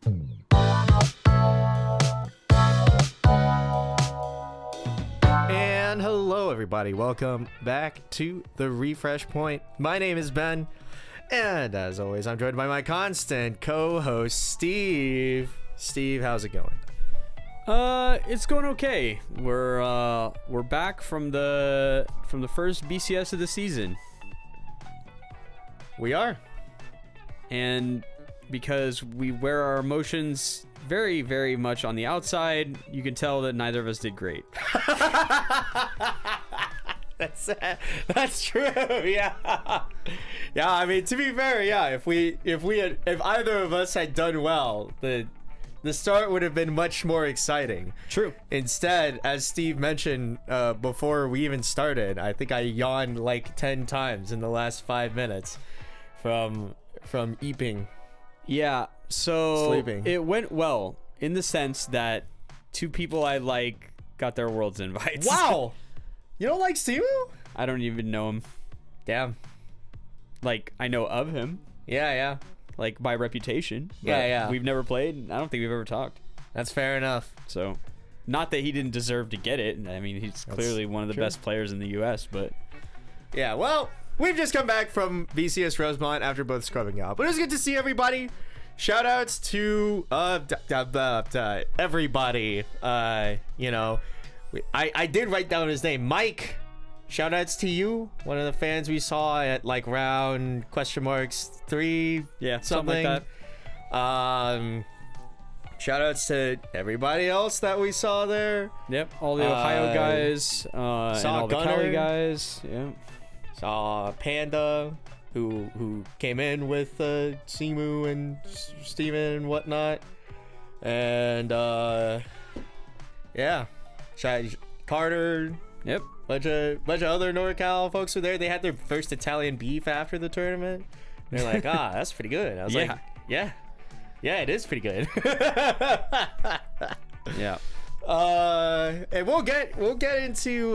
And hello, everybody. Welcome back to the Refresh Point. My name is Ben, and as always, I'm joined by my constant co-host, Steve. Steve, how's it going? It's going okay. We're back from the first BCS of the season. We are. And because we wear our emotions very, very much on the outside, you can tell that neither of us did great. That's true. Yeah. Yeah, I mean, to be fair, yeah, if either of us had done well, the start would have been much more exciting. True. Instead, as Steve mentioned before we even started, I think I yawned like 10 times in the last 5 minutes from eeping. Yeah, so Sleeping. It went well in the sense that two people I like got their world's invites. Wow! You don't like Simu? I don't even know him. Damn. Like, I know of him. Yeah. Like, by reputation. Yeah. We've never played. I don't think we've ever talked. That's fair enough. So, not that he didn't deserve to get it. I mean, he's clearly one of the best players in the U.S., but... Yeah, well, we've just come back from BCS Rosemont after both scrubbing out. But it was good to see everybody. Shout-outs to everybody. I did write down his name. Mike, shout-outs to you. One of the fans we saw at, like, round $3. Yeah, something like that. Shout-outs to everybody else that we saw there. Yep, all the Ohio guys, and all the Gunner. Cali guys. Yeah. Saw Panda, who came in with Simu and Steven and whatnot. And, yeah. Carter. Yep. Bunch of other NorCal folks were there. They had their first Italian beef after the tournament. They're like, that's pretty good. I was like, yeah, it is pretty good. Yeah. And we'll get into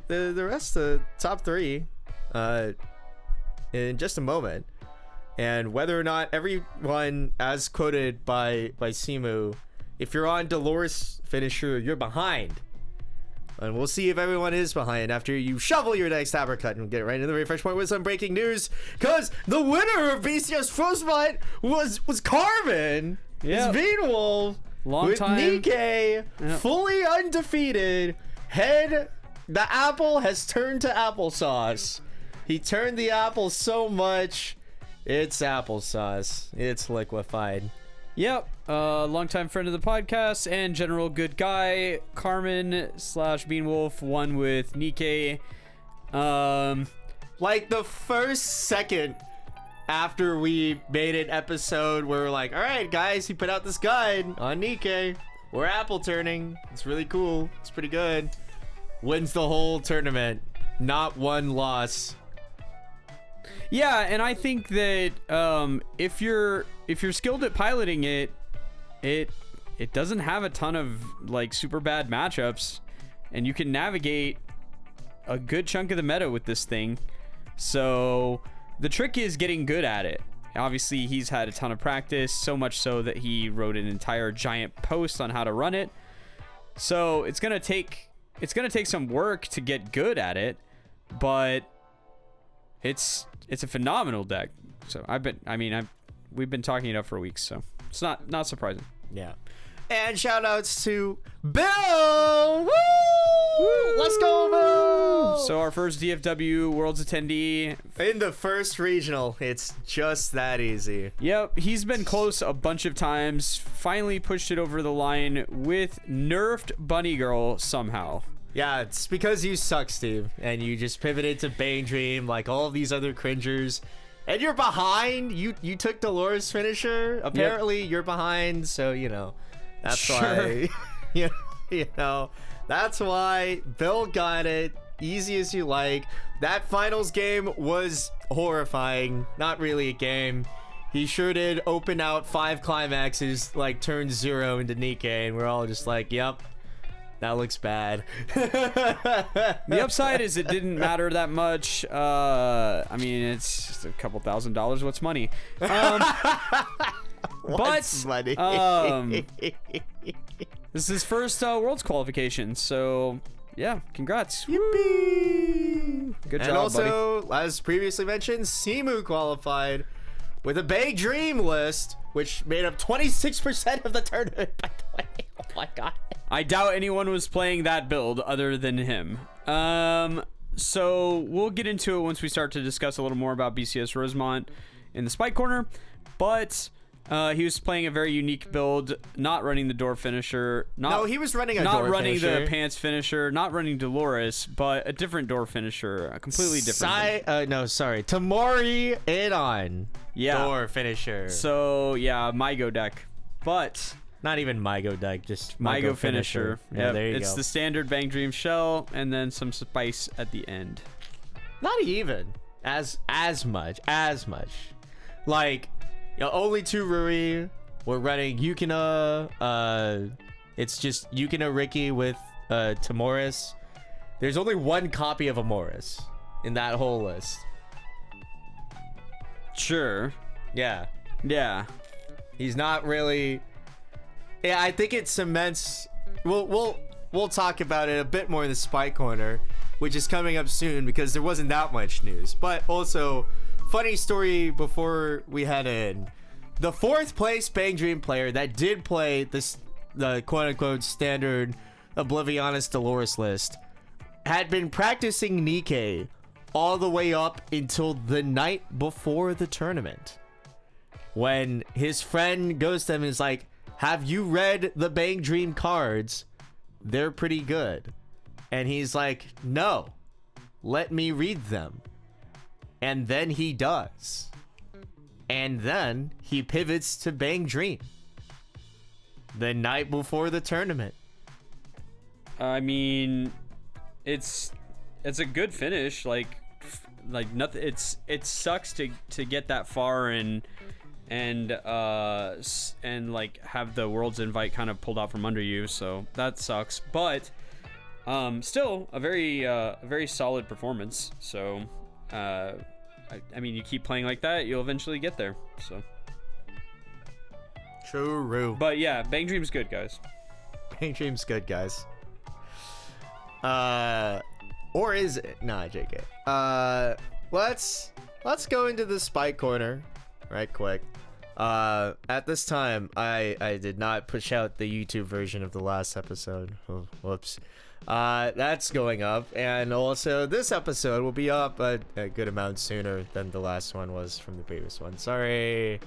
the rest of the top three in just a moment, and whether or not everyone, as quoted by Simu, if you're on Dolores finisher, you're behind. And we'll see if everyone is behind after you shovel your next uppercut and get right into the refresh point with some breaking news. Because the winner of BCS Rosemont was Carmen. Yeah. It's Bean Wolf. Long with time. Nikkei, fully undefeated. The apple has turned to applesauce. He turned the apple so much, it's applesauce. It's liquefied. Yep. Longtime friend of the podcast and general good guy, Carmen /Beanwolf won with Nikkei. Like the first second after we made an episode where we're like, all right, guys, he put out this guide on Nikkei. We're apple turning. It's really cool. It's pretty good. Wins the whole tournament. Not one loss. Yeah, and I think that if you're skilled at piloting it doesn't have a ton of like super bad matchups, and you can navigate a good chunk of the meta with this thing. So the trick is getting good at it. Obviously, he's had a ton of practice, so much so that he wrote an entire giant post on how to run it. So it's gonna take some work to get good at it, but it's a phenomenal deck. So we've been talking it up for weeks, so it's not surprising. Yeah. And shout outs to Bill. Woo! Let's go, Bill! So our first DFW Worlds attendee in the first regional. It's just that easy. Yep, he's been close a bunch of times. Finally pushed it over the line with nerfed Bunny Girl somehow. Yeah, it's because you suck, Steve, and you just pivoted to Bane Dream like all of these other cringers. And you're behind. You took Dolores finisher. Apparently, You're behind, so that's why. That's why Bill got it. Easy as you like. That finals game was horrifying. Not really a game. He sure did open out 5 climaxes, like turn 0 into Nikkei, and we're all just like, yep. That looks bad. The upside is it didn't matter that much. I mean, it's just a couple $1,000s. What's money? What's money? This is his first Worlds qualification, so yeah, congrats. Yippee! Good job, and also, buddy. as previously mentioned, Simu qualified with a Big Dream list, which made up 26% of the tournament, by the way. Oh my god. I doubt anyone was playing that build other than him. So we'll get into it once we start to discuss a little more about BCS Rosemont in the Spike Corner, but he was playing a very unique build, not running the door finisher. No, he was running a not door running finisher. the pants finisher, not running Dolores, but a different door finisher, a completely different. Tamori Adon. Yeah. Door finisher. So yeah, Mygo deck, but Not even Mygo deck, just Mygo finisher. Yeah, Yep. there you It's go. the standard Bang Dream shell and then some spice at the end. Not even as much. Like, you know, only 2 Rui. We're running Yukina. It's just Yukina Ricky with Tamoris. There's only 1 copy of Amoris in that whole list. Sure. Yeah. Yeah. He's not really. Yeah, I think it cements. We'll talk about it a bit more in the Spike Corner, which is coming up soon because there wasn't that much news. But also, funny story before we head in: the 4th place Bang Dream player that did play the quote unquote standard Oblivionis Dolores list had been practicing Nikkei all the way up until the night before the tournament, when his friend goes to him and is like, have you read the Bang Dream cards? They're pretty good. And he's like, no, let me read them. And then he does. And then he pivots to Bang Dream the night before the tournament. I mean, it's a good finish. Like nothing. It sucks to get that far and like have the World's invite kind of pulled out from under you. So that sucks. But still a very solid performance. So I mean, you keep playing like that, you'll eventually get there. So True. But yeah, Bang Dream's good, guys. Bang Dream's good, guys. Or is it? Nah, JK. Let's go into the Spike Corner right quick. At this time, I did not push out the YouTube version of the last episode. Oh, whoops. That's going up, and also this episode will be up a good amount sooner than the last one was from the previous one. Sorry.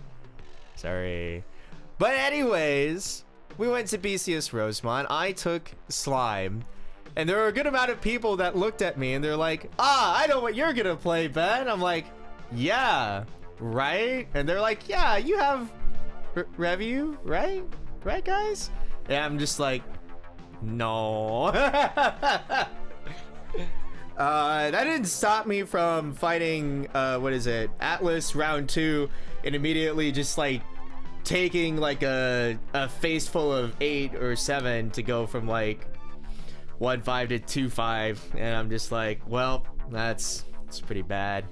But anyways, we went to BCS Rosemont. I took Slime, and there were a good amount of people that looked at me and they're like, I know what you're gonna play, Ben. I'm like, yeah, right? And they're like, yeah, you have Review, right? Right, guys? And I'm just like, no. That didn't stop me from fighting, Atlas round 2, and immediately just like taking like a face full of 8 or 7 to go from like 1-5 to 2-5, and I'm just like, well, it's pretty bad.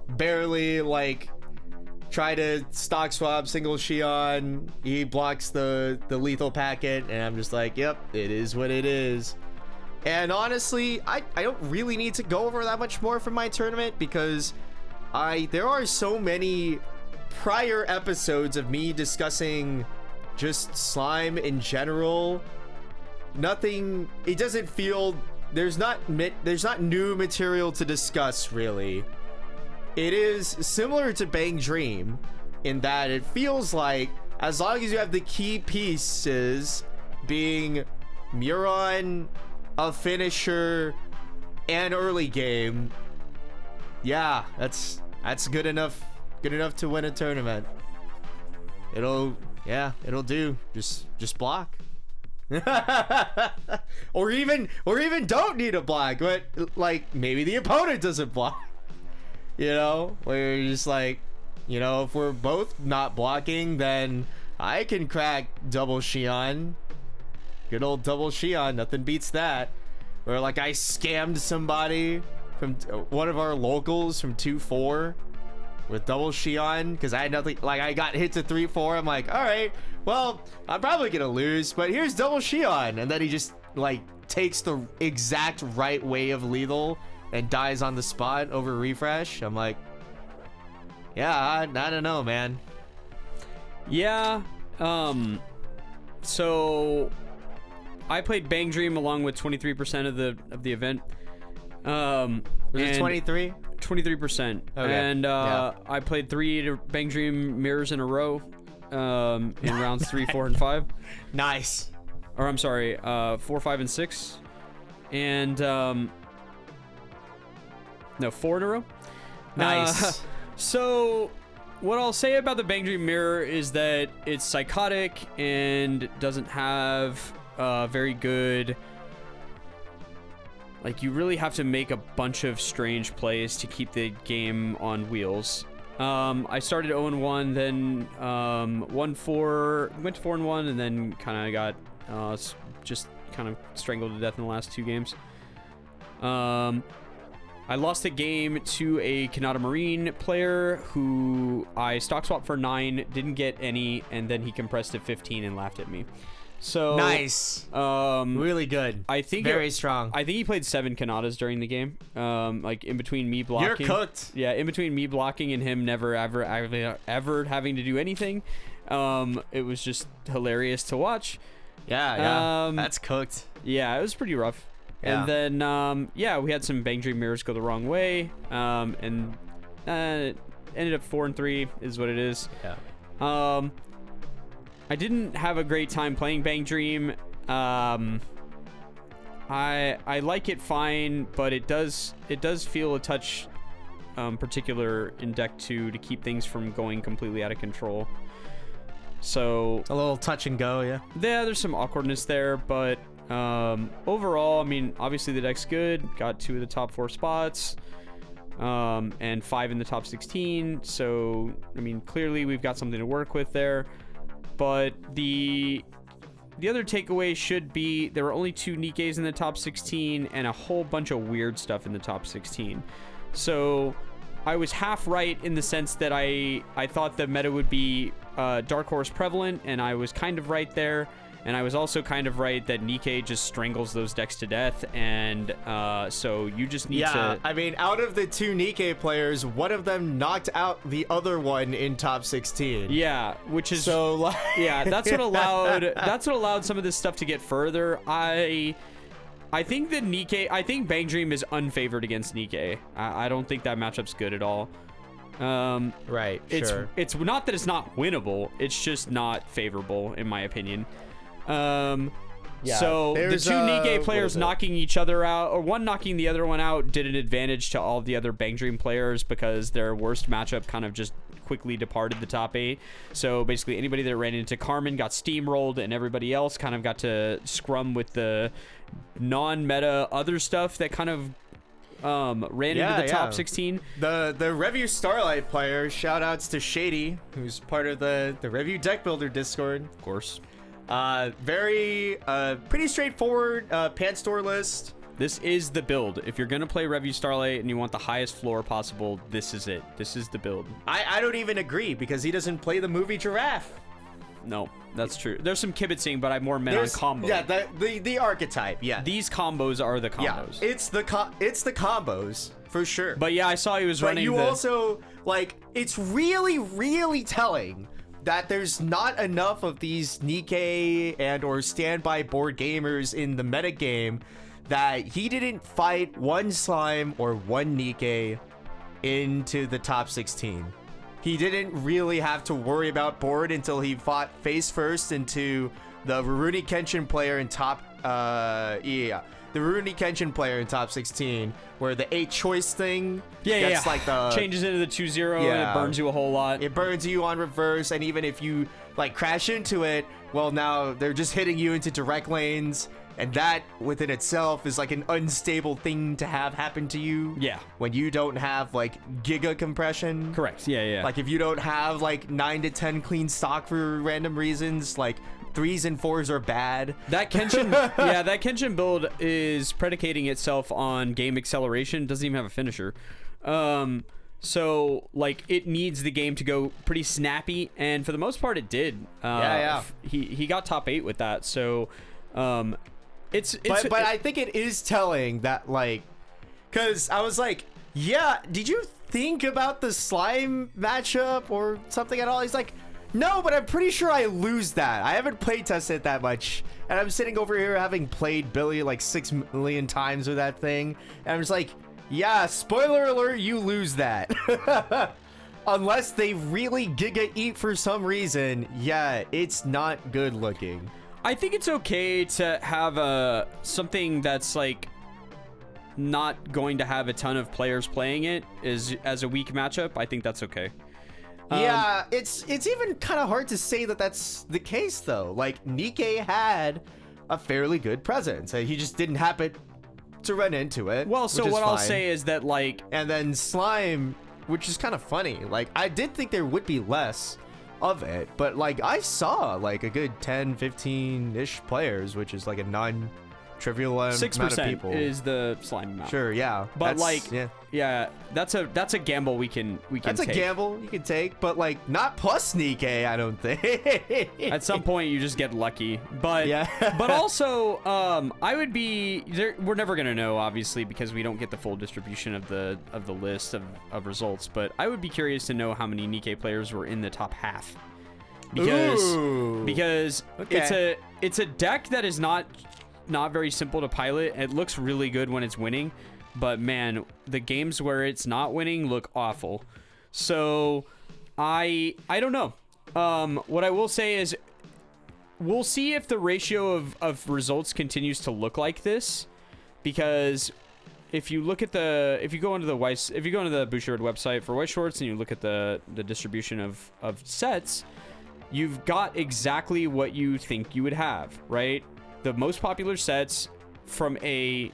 Barely like try to stock swap single Shion. He blocks the lethal packet, and I'm just like, yep, it is what it is. And honestly, I don't really need to go over that much more from my tournament, because there are so many prior episodes of me discussing just Slime in general. Nothing, it doesn't feel, there's not new material to discuss, really. It is similar to Bang Dream in that it feels like, as long as you have the key pieces being Muron, a finisher, and early game, yeah, that's good enough to win a tournament. It'll do. Just block. or even don't need a block, but like maybe the opponent doesn't block. You know, where you're just like, you know, if we're both not blocking, then I can crack double Shion. Good old double Shion, nothing beats that. Or like I scammed somebody from one of our locals from 2-4 with double Shion because I had nothing. Like I got hit to 3-4. I'm like, all right, well, I'm probably gonna lose, but here's double Shion, and then he just like takes the exact right way of lethal and dies on the spot over refresh. I'm like, yeah, I don't know, man. Yeah. So I played Bang Dream along with 23% of the event. Was it 23? 23%. Okay. And Yeah. I played 3 Bang Dream mirrors in a row in rounds 3, 4, and 5. Nice. Or I'm sorry, 4, 5, and 6. And no, 4 in a row. Nice. So what I'll say about the Bang Dream mirror is that it's psychotic and doesn't have very good. Like, you really have to make a bunch of strange plays to keep the game on wheels. I started 0-1, then 1-4, went to 4-1, and then kind of got just kind of strangled to death in the last 2 games. I lost a game to a Kanata Marine player who I stock swapped for 9, didn't get any, and then he compressed to 15 and laughed at me. So nice. Really good. I think very strong. I think he played 7 Kanatas during the game. Like in between me blocking. You're cooked. Yeah, in between me blocking and him never ever having to do anything. It was just hilarious to watch. Yeah. That's cooked. Yeah, it was pretty rough. Yeah. And then we had some Bang Dream mirrors go the wrong way. And it ended up 4-3 is what it is. Yeah. I didn't have a great time playing Bang Dream. I like it fine, but it does feel a touch particular in deck 2 to keep things from going completely out of control. So a little touch and go, yeah. Yeah, there's some awkwardness there, but overall, I mean, obviously the deck's good. Got 2 of the top 4 spots, and 5 in the top 16. So I mean, clearly we've got something to work with there. But the other takeaway should be there were only 2 Nikes in the top 16 and a whole bunch of weird stuff in the top 16. So I was half right in the sense that I thought the meta would be Dark Horse prevalent, and I was kind of right there. And I was also kind of right that Nikkei just strangles those decks to death, and so you just need to... Yeah, I mean, out of the 2 Nikkei players, one of them knocked out the other one in top 16. Yeah, which is... So, like... Yeah, that's what allowed some of this stuff to get further. I think that Nikkei... I think Bang Dream is unfavored against Nikkei. I don't think that matchup's good at all. Right, sure. It's not that it's not winnable, it's just not favorable, in my opinion. So the 2 Nikkei players knocking each other out, or one knocking the other one out, did an advantage to all the other Bang Dream players because their worst matchup kind of just quickly departed the top 8. So basically anybody that ran into Carmen got steamrolled, and everybody else kind of got to scrum with the non-meta other stuff that kind of ran into the top 16. The Review Starlight player, shout outs to Shady, who's part of the Review Deck Builder Discord, Of course. Very pretty straightforward pan store list. This is the build. If you're gonna play Review Starlight and you want the highest floor possible, this is it. This is the build. I don't even agree because he doesn't play the movie Giraffe. No, that's true. There's some kibitzing, but I more meant on combo. Yeah, the archetype. Yeah, these combos are the combos. Yeah, it's the combos for sure. But yeah, I saw he was running. But you also like it's really telling that there's not enough of these Nikkei and or standby board gamers in the metagame that he didn't fight one slime or one Nikkei into the top 16. He didn't really have to worry about board until he fought face first into the Rurouni Kenshin player in top the Rurouni Kenshin player in top 16, where the 8 choice thing gets like the changes into the 2-0 and it burns you a whole lot. It burns you on reverse, and even if you like crash into it, well, now they're just hitting you into direct lanes, and that within itself is like an unstable thing to have happen to you. Yeah. When you don't have like giga compression. Correct. Yeah. Like if you don't have like 9 to 10 clean stock for random reasons, like 3s and 4s are bad. That Kenshin, that Kenshin build is predicating itself on game acceleration. Doesn't even have a finisher. So, like, it needs the game to go pretty snappy, and for the most part, it did. He got top 8 with that, so it's but I think it is telling that, like, because I was like, yeah, did you think about the slime matchup or something at all? He's like, no, but I'm pretty sure I lose that. I haven't play tested that much, and I'm sitting over here having played Billy like 6 million times with that thing, and I'm just like, yeah, spoiler alert, you lose that. Unless they really giga eat for some reason, yeah, it's not good looking. I think it's okay to have something that's like not going to have a ton of players playing it as a weak matchup. I think that's okay. Yeah, it's even kind of hard to say that that's the case though. Like, Nikke had a fairly good presence. He just didn't happen to run into it. Well, so what I'll say is that, like, and then Slime, which is kind of funny. Like, I did think there would be less of it, but like I saw like a good 10, 15-ish players, which is like a non-trivial amount of people. 6% is the slime amount. Sure, yeah. But yeah, that's a gamble we can That's take. a gamble you can take, but like not plus Nikke, I don't think. At some point you just get lucky. But yeah. But also I would be there, we're never going to know obviously because we don't get the full distribution of the list of results, but I would be curious to know how many Nikke players were in the top half. Because okay. it's a deck that is not very simple to pilot. It looks really good when it's winning, but man, the games where it's not winning look awful. So I don't know. What I will say is we'll see if the ratio of results continues to look like this, because if you look at if you go into the Bouchard website for Weiss Schwarz and you look at the distribution of sets, you've got exactly what you think you would have, right? The most popular sets from a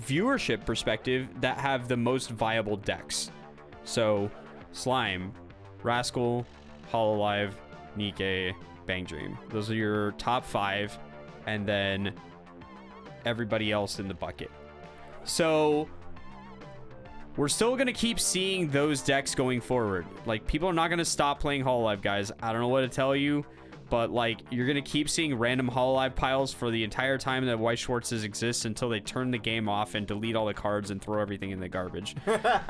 viewership perspective that have the most viable decks. So Slime, Rascal, Hololive, Nikke, Bang Dream. Those are your top 5, and then everybody else in the bucket. So we're still going to keep seeing those decks going forward. Like, people are not going to stop playing Hololive, guys. I don't know what to tell you, but like, you're going to keep seeing random Hololive piles for the entire time that Weiss Schwarzes exist until they turn the game off and delete all the cards and throw everything in the garbage.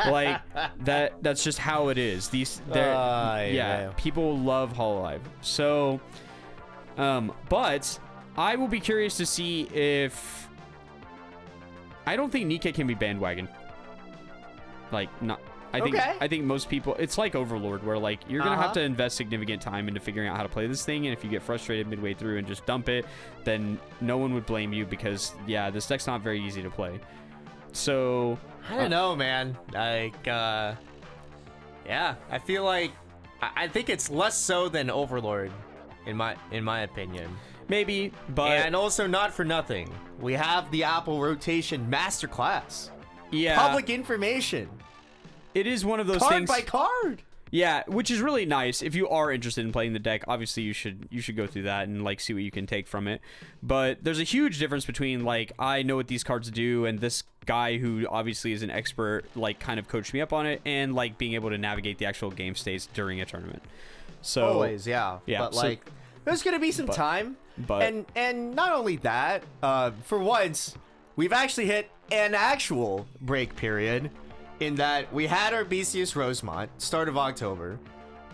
Like, that's just how it is. People love Hololive. So but I will be curious to see if I don't think Nikke can be bandwagon. Like, not. I think most people, it's like Overlord, where like you're gonna have to invest significant time into figuring out how to play this thing, and if you get frustrated midway through and just dump it, then no one would blame you, because yeah, this deck's not very easy to play. So I don't know, man. Like, yeah, I feel like I think it's less so than Overlord, in my opinion. Maybe, but and also, not for nothing, we have the Apple Rotation Masterclass. Yeah, public information. It is one of those card things. By card. Yeah, which is really nice. If you are interested in playing the deck, obviously you should go through that and like see what you can take from it. But there's a huge difference between like, I know what these cards do, and this guy who obviously is an expert like kind of coached me up on it, and like being able to navigate the actual game states during a tournament. So always, yeah. But so, like, there's gonna be some time. And not only that, for once, we've actually hit an actual break period, in that we had our BCS Rosemont start of October,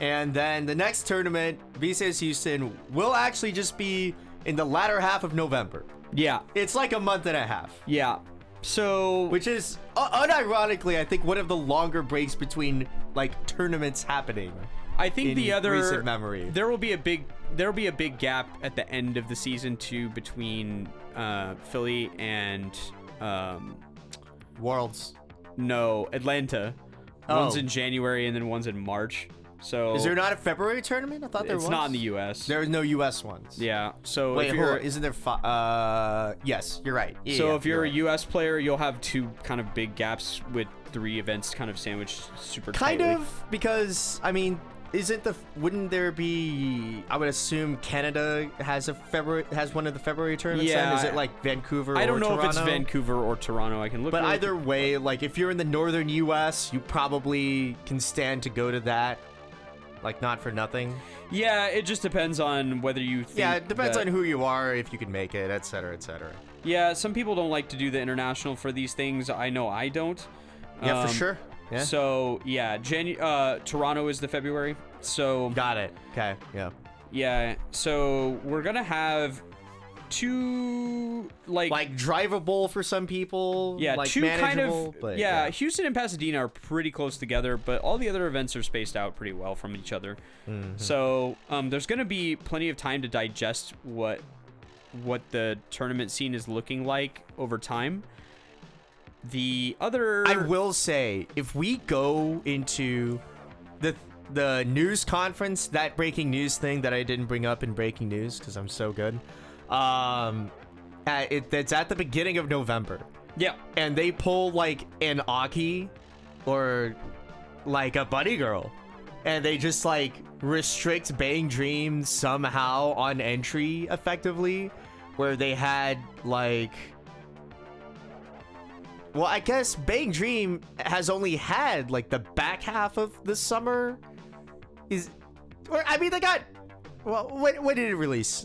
and then the next tournament, BCS Houston, will actually just be in the latter half of November. Yeah, it's like a month and a half. Yeah, so which is unironically, I think, one of the longer breaks between like tournaments happening. I think the other recent memory, there will be a big gap at the end of the season too, between Philly and Worlds. No, Atlanta. One's in January and then one's in March. So is there not a February tournament? I thought there was. It's not in the U.S. There are no U.S. ones. Yeah. So wait, isn't there? Yes, you're right. Yeah, so if you're a U.S. player, you'll have 2 kind of big gaps with 3 events kind of sandwiched super tightly. Kind of, because I mean, wouldn't there be? I would assume Canada has one of the February tournaments. Yeah, then? Is it like Vancouver? I don't know Toronto? if it's Vancouver or Toronto. I can look. But real either quick. way, like if you're in the northern U.S., you probably can stand to go to that. Like not for nothing. Yeah, it just depends on whether you think. Yeah, it depends on who you are, if you can make it, etc., etc. Yeah, some people don't like to do the international for these things. I know I don't. Yeah, for sure. Yeah. So yeah, Toronto is the February. So Got it. Okay. Yeah. yeah, so we're gonna have two Like drivable for some people. yeah, like two kind manageable, of but yeah. Houston and Pasadena are pretty close together, but all the other events are spaced out pretty well from each other. So there's gonna be plenty of time to digest what the tournament scene is looking like over time. The other I will say, if we go into the news conference, that breaking news thing that I didn't bring up in breaking news because I'm so good, it's at the beginning of November, yeah. and they pull like an Aki or like a Buddy Girl, and they just like restrict Bang Dream somehow on entry effectively, where they had like. Well, I guess Bang Dream has only had like the back half of the summer. They got. Well, when did it release?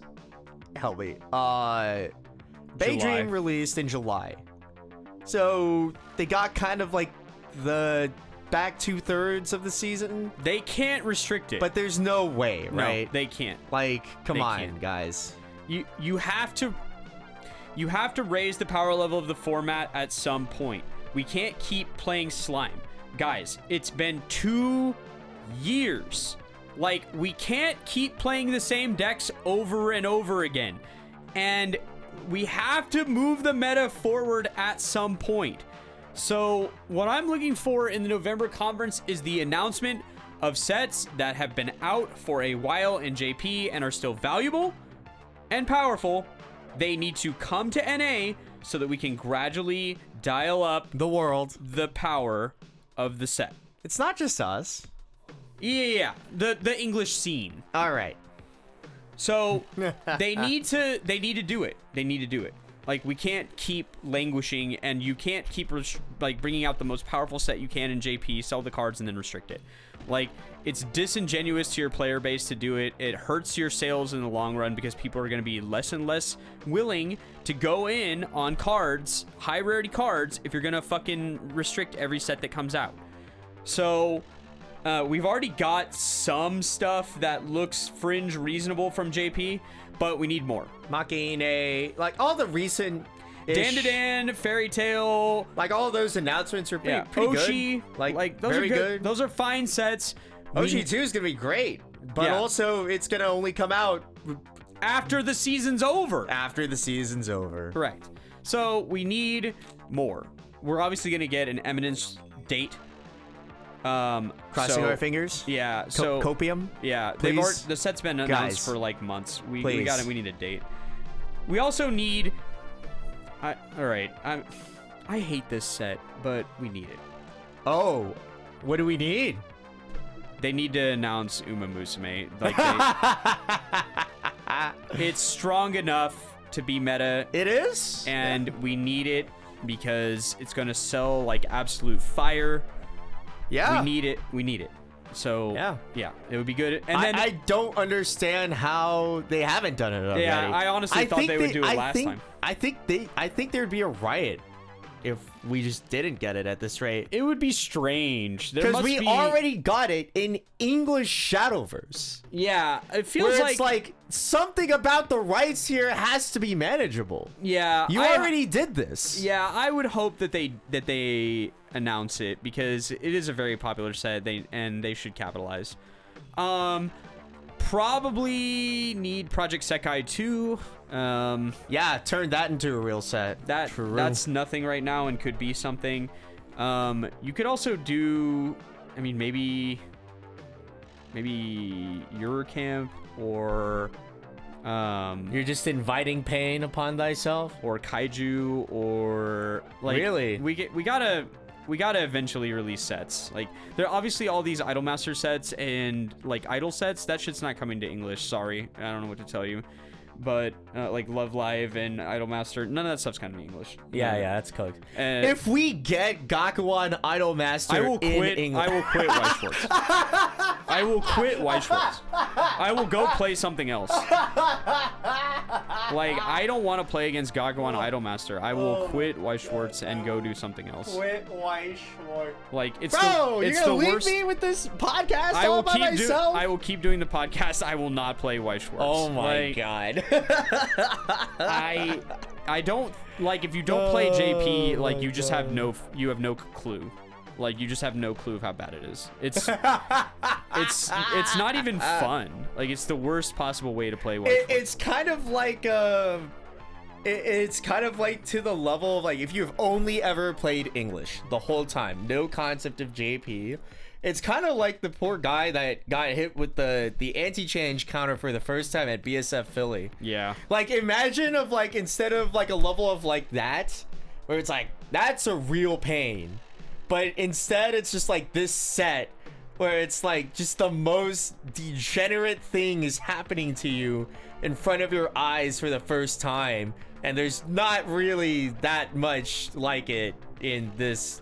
Help me. Bang Dream released in July, so they got kind of like the back 2/3 of the season. They can't restrict it, But there's no way, no, right? they can't. Like, come They on, can't. guys. You have to raise the power level of the format at some point. We can't keep playing slime. Guys, it's been 2 years. Like, we can't keep playing the same decks over and over again. And we have to move the meta forward at some point. So what I'm looking for in the November conference is the announcement of sets that have been out for a while in JP and are still valuable and powerful. They need to come to NA so that we can gradually dial up The world. the power of the set. It's not just us. Yeah. The English scene. All right. So they need to do it. They need to do it. Like, we can't keep languishing, and you can't keep bringing out the most powerful set you can in JP, sell the cards, and then restrict it. Like, it's disingenuous to your player base to do it. It hurts your sales in the long run because people are going to be less and less willing to go in on cards, high rarity cards, if you're going to fucking restrict every set that comes out. So we've already got some stuff that looks fringe reasonable from JP, but we need more. Machine, like all the recent Dan, Fairy Tale, like all those announcements are pretty Oshi, good. Like those very are good. Those are fine sets. Oshi 2 is gonna be great, but Yeah. also it's gonna only come out After the season's over. after the season's over. Correct. So we need more. We're obviously gonna get an Eminence date. Crossing our fingers. Yeah. So Copium. yeah, Please. the set's been announced Guys. for like months. We Please. got it. We need a date. We also need. All right. I hate this set, but we need it. Oh, what do we need? They need to announce Uma Musume. Like, it's strong enough to be meta, It is. and we need it because it's gonna sell like absolute fire. Yeah. We need it. So yeah, it would be good. And then I don't understand how they haven't done it already. yeah, I honestly thought they would do it last time. I think there'd be a riot if we just didn't get it at this rate. It would be strange. Because we already got it in English Shadowverse. Yeah, it feels Where like it's like something about the rights here has to be manageable. yeah. You already did this. Yeah, I would hope that they announce it because it is a very popular set. They should capitalize. Probably need Project Sekai 2. Yeah, turn that into a real set. That's nothing right now and could be something. You could also do, I mean, maybe Eurocamp or You're just inviting pain upon thyself. or Kaiju or like Really? we gotta we gotta eventually release sets. Like, there are obviously all these Idolmaster sets and like Idol sets. That shit's not coming to English. Sorry, I don't know what to tell you. But like Love Live and Idolmaster, none of that stuff's coming to English. Yeah, that's cooked. If we get Gakuan Idolmaster I will quit. in English, I will quit Weiss Schwarz. I will quit Weiss Schwarz. I will go play something else. Like, I don't want to play against Gakuan Idolmaster. I will quit Weiss Schwarz and go do something else. Quit Weiss Schwarz. Like, it's Bro, it's you're gonna the leave worst. me with this podcast all by myself? I will keep doing the podcast. I will not play Weiss Schwarz. Oh my like, god. I don't like, if you don't play JP, like, you just have no clue. Like, you just have no clue of how bad it is. It's not even fun. Like, it's the worst possible way to play Weiss Schwarz. It's kind of like it's kind of like to the level of like if you've only ever played English the whole time, no concept of JP. It's kind of like the poor guy that got hit with the anti-change counter for the first time at BSF Philly. Yeah. Like, imagine of like, instead of like a level of like that, where it's like, that's a real pain. But instead it's just like this set where it's like just the most degenerate thing is happening to you in front of your eyes for the first time. And there's not really that much like it in this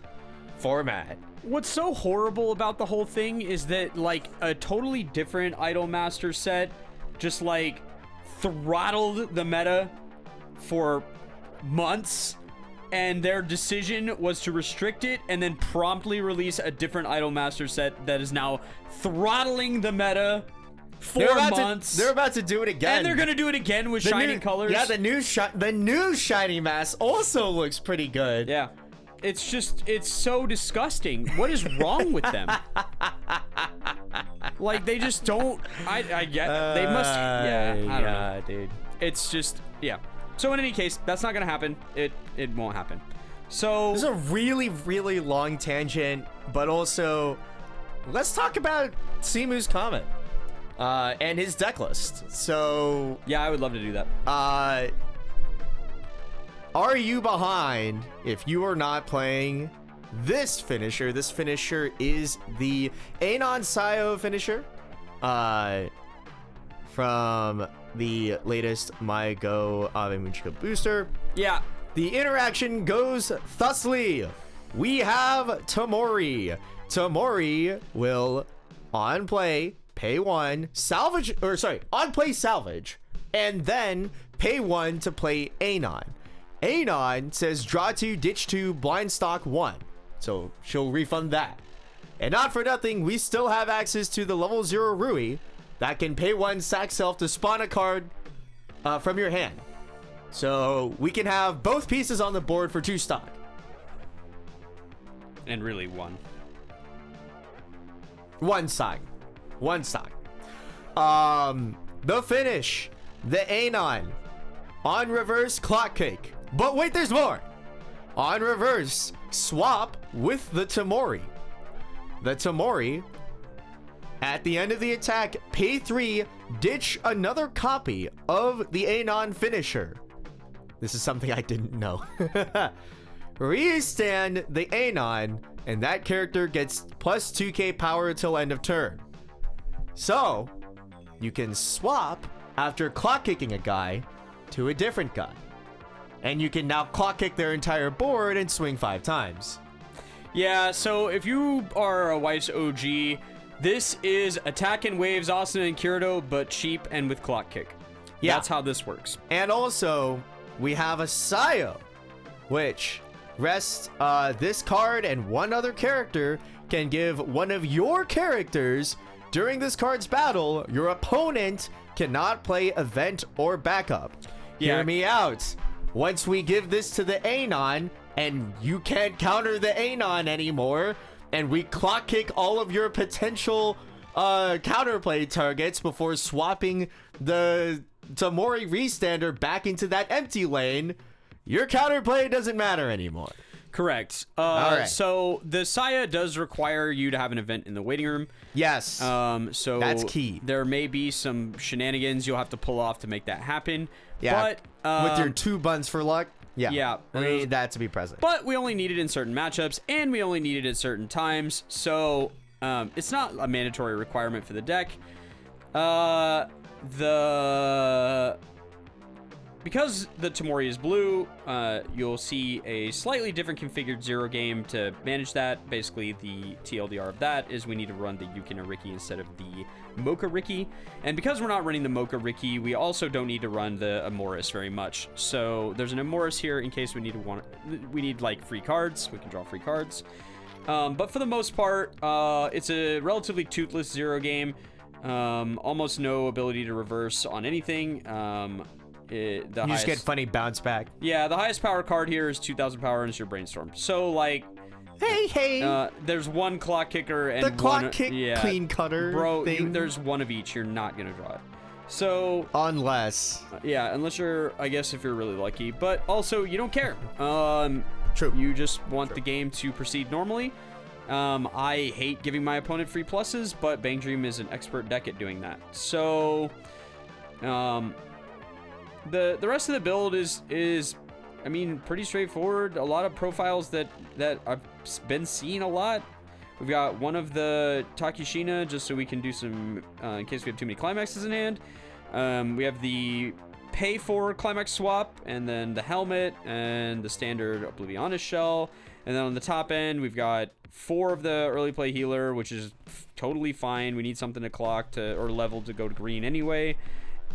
format. What's so horrible about the whole thing is that, like, a totally different Idolmaster set just, like, throttled the meta for months, and their decision was to restrict it and then promptly release a different Idolmaster set that is now throttling the meta for months. They're about to do it again. And they're going to do it again with shining colors. Yeah, the new shiny mask also looks pretty good. Yeah. It's just, it's so disgusting. What is wrong with them? Like, they just don't, I get, they must, yeah, I don't know. Dude. It's just, yeah. So in any case, that's not gonna happen. It won't happen. So this is a really, really long tangent, but also, let's talk about Simu's comment and his deck list. So yeah, I would love to do that. Are you behind if you are not playing this finisher? This finisher is the Anon Sayo finisher from the latest My Go Ave Mujica booster. Yeah. The interaction goes thusly. We have Tamori. Tamori will on play pay 1, salvage, or sorry, on play salvage, and then pay 1 to play Anon. Anon says draw 2, ditch 2, blind stock 1. So she'll refund that. And not for nothing, we still have access to the level 0 Rui that can pay 1, sack self to spawn a card from your hand. So we can have both pieces on the board for 2 stock. And really 1. 1 stock. 1 stock. The finish. The Anon. On reverse, clock kick. But wait, there's more. On reverse, swap with the Tamori. The Tamori, at the end of the attack, pay 3, ditch another copy of the Anon finisher. This is something I didn't know. Restand the Anon, and that character gets plus 2k power till end of turn. So, you can swap after clock kicking a guy to a different guy. And you can now clock kick their entire board and swing 5 times. Yeah, so if you are a Weiss OG, this is attack in waves, Asuna and Kirito, but cheap and with clock kick. Yeah. That's how this works. And also, we have a Sayo, which rests this card and one other character can give one of your characters during this card's battle. Your opponent cannot play event or backup. Yeah. Hear me out. Once we give this to the Anon and you can't counter the Anon anymore, and we clock kick all of your potential counterplay targets before swapping the Tamori restander back into that empty lane, your counterplay doesn't matter anymore. Correct. All right. So the Saya does require you to have an event in the waiting room. Yes. So that's key. There may be some shenanigans you'll have to pull off to make that happen. Yeah. But with your 2 buns for luck. Yeah. We need that to be present. But we only need it in certain matchups, and we only need it at certain times. So it's not a mandatory requirement for the deck. Because the Tamori is blue, you'll see a slightly different configured zero game to manage that. Basically, the TLDR of that is we need to run the Yukina Riki instead of the Mocha Riki. And because we're not running the Mocha Riki, we also don't need to run the Amoris very much. So there's an Amoris here in case we need like free cards. We can draw free cards. But for the most part, it's a relatively toothless zero game. Almost no ability to reverse on anything. You just get funny bounce back. Yeah, the highest power card here is 2,000 power and it's your Brainstorm. So, like... Hey! There's one clock kicker and the clock kick clean cutter bro, thing. There's one of each. You're not going to draw it. So... Unless... yeah, unless you're... I guess if you're really lucky. But also, you don't care. True. You just want the game to proceed normally. I hate giving my opponent free pluses, but Bang Dream is an expert deck at doing that. So... The rest of the build is I mean, pretty straightforward. A lot of profiles that I've been seeing a lot. We've got one of the Takishina, just so we can do some, in case we have too many climaxes in hand. We have the pay for climax swap, and then the helmet, and the standard Oblivionis shell. And then on the top end, we've got 4 of the early play healer, which is totally fine. We need something to clock or level to go to green anyway.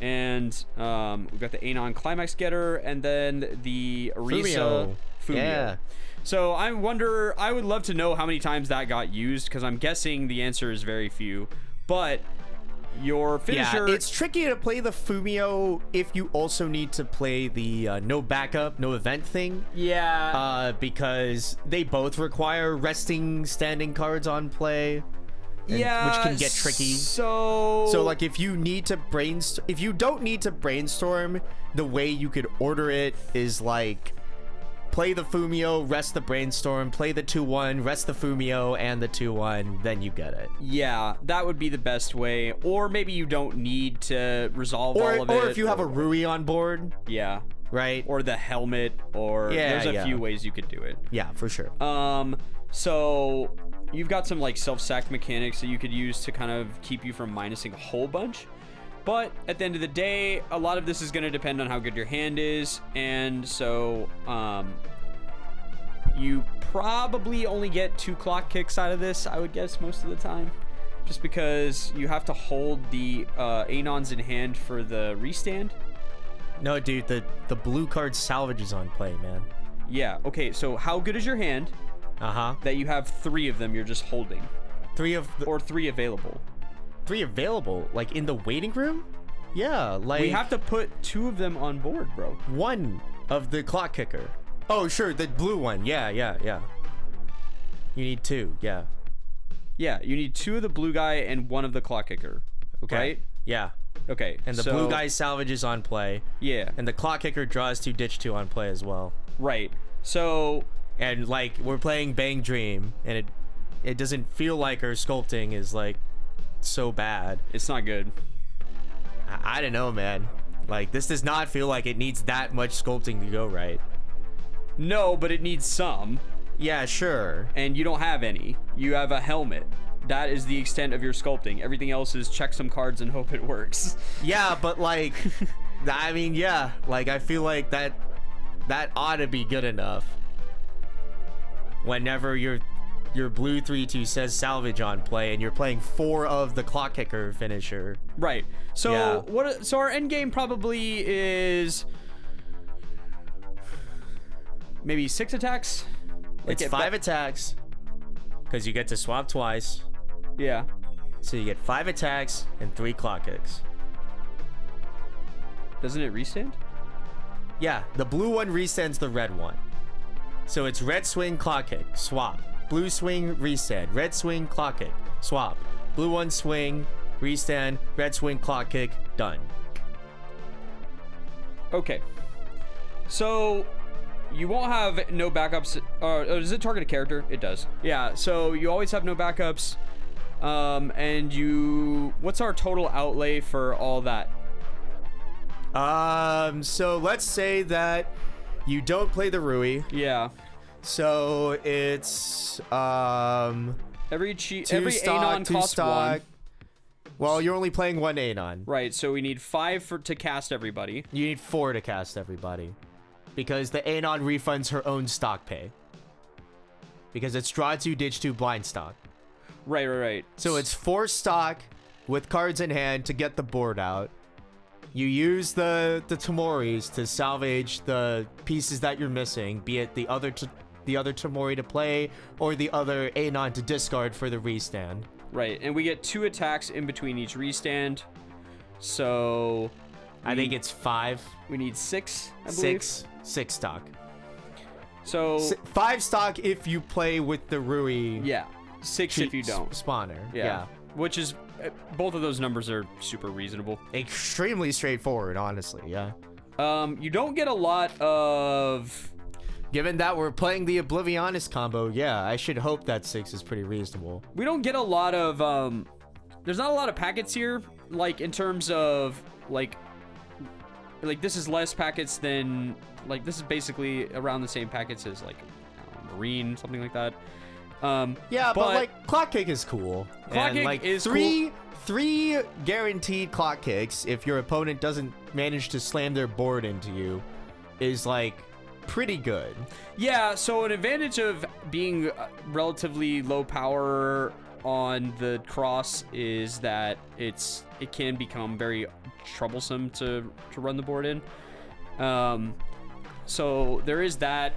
And we've got the Anon Climax Getter, and then the Arisa Fumio. Yeah. So I would love to know how many times that got used, because I'm guessing the answer is very few. But your finisher... Yeah, it's tricky to play the Fumio if you also need to play the no backup, no event thing. Yeah. Because they both require resting standing cards on play. Yeah, which can get tricky. So like if you don't need to brainstorm, the way you could order it is like play the Fumio, rest the brainstorm, play the 2-1, rest the Fumio and the 2-1, then you get it. Yeah, that would be the best way. Or maybe you don't need to resolve all of it. Or if you have a Rui on board. Yeah. Right? Or the helmet, or there's a few ways you could do it. Yeah, for sure. So you've got some like self-sack mechanics that you could use to kind of keep you from minusing a whole bunch. But at the end of the day, a lot of this is going to depend on how good your hand is. And so you probably only get 2 clock kicks out of this, I would guess, most of the time. Just because you have to hold the Anons in hand for the restand. No, dude, the blue card salvage is on play, man. Yeah, okay, so how good is your hand? That you have 3 of them you're just holding. 3 available. 3 available? Like in the waiting room? Yeah, like... We have to put 2 of them on board, bro. 1 of the clock kicker. Oh, sure, the blue one. Yeah. You need 2, yeah. Yeah, you need 2 of the blue guy and 1 of the clock kicker. Okay? Right? Yeah. Okay, and the blue guy salvage is on play. Yeah. And the clock kicker draws 2, ditch 2 on play as well. Right. So... And like we're playing Bang Dream, and it doesn't feel like her sculpting is like so bad. It's not good. I don't know, man. Like this does not feel like it needs that much sculpting to go right. No, but it needs some. Yeah, sure. And you don't have any. You have a helmet. That is the extent of your sculpting. Everything else is check some cards and hope it works. Yeah, but like, I mean, yeah, like I feel like that ought to be good enough. Whenever your blue 3/2 says salvage on play and you're playing 4 of the clock kicker finisher. Right. So yeah. So our end game probably is maybe 6 attacks. Like it's 5 attacks because you get to swap twice. Yeah. So you get 5 attacks and 3 clock kicks. Doesn't it restand? Yeah, the blue one restands the red one. So it's red swing, clock kick, swap. Blue swing, restand. Red swing, clock kick, swap. Blue one swing, restand. Red swing, clock kick, done. Okay. So you won't have no backups. Does it target a character? It does. Yeah, so you always have no backups. And what's our total outlay for all that? So let's say that You don't play the Rui. Yeah. So it's Every stock, Anon costs stock. 1. Well, you're only playing 1 Anon. Right, so we need 5 to cast everybody. You need 4 to cast everybody. Because the Anon refunds her own stock pay. Because it's draw 2, ditch 2, blind stock. Right. So it's 4 stock with cards in hand to get the board out. You use the Tamoris to salvage the pieces that you're missing, be it the other Tamori to play or the other Anon to discard for the restand. Right, and we get 2 attacks in between each restand. So I think it's 5. We need 6, I believe. 6 stock. So 5 stock if you play with the Rui. Yeah, 6 if you don't. Spawner. Yeah. Which is, both of those numbers are super reasonable. Extremely straightforward, honestly. Yeah. You don't get a lot of. Given that we're playing the Oblivionist combo, yeah, I should hope that 6 is pretty reasonable. We don't get a lot of, there's not a lot of packets here, like, in terms of, like, this is less packets than, like, this is basically around the same packets as, like, I don't know, Marine, something like that. Yeah, but like, clock kick is cool. Clock kick like, is three cool. guaranteed clock kicks if your opponent doesn't manage to slam their board into you is, like, pretty good. Yeah, so an advantage of being relatively low power on the cross is that it can become very troublesome to run the board in. So there is that.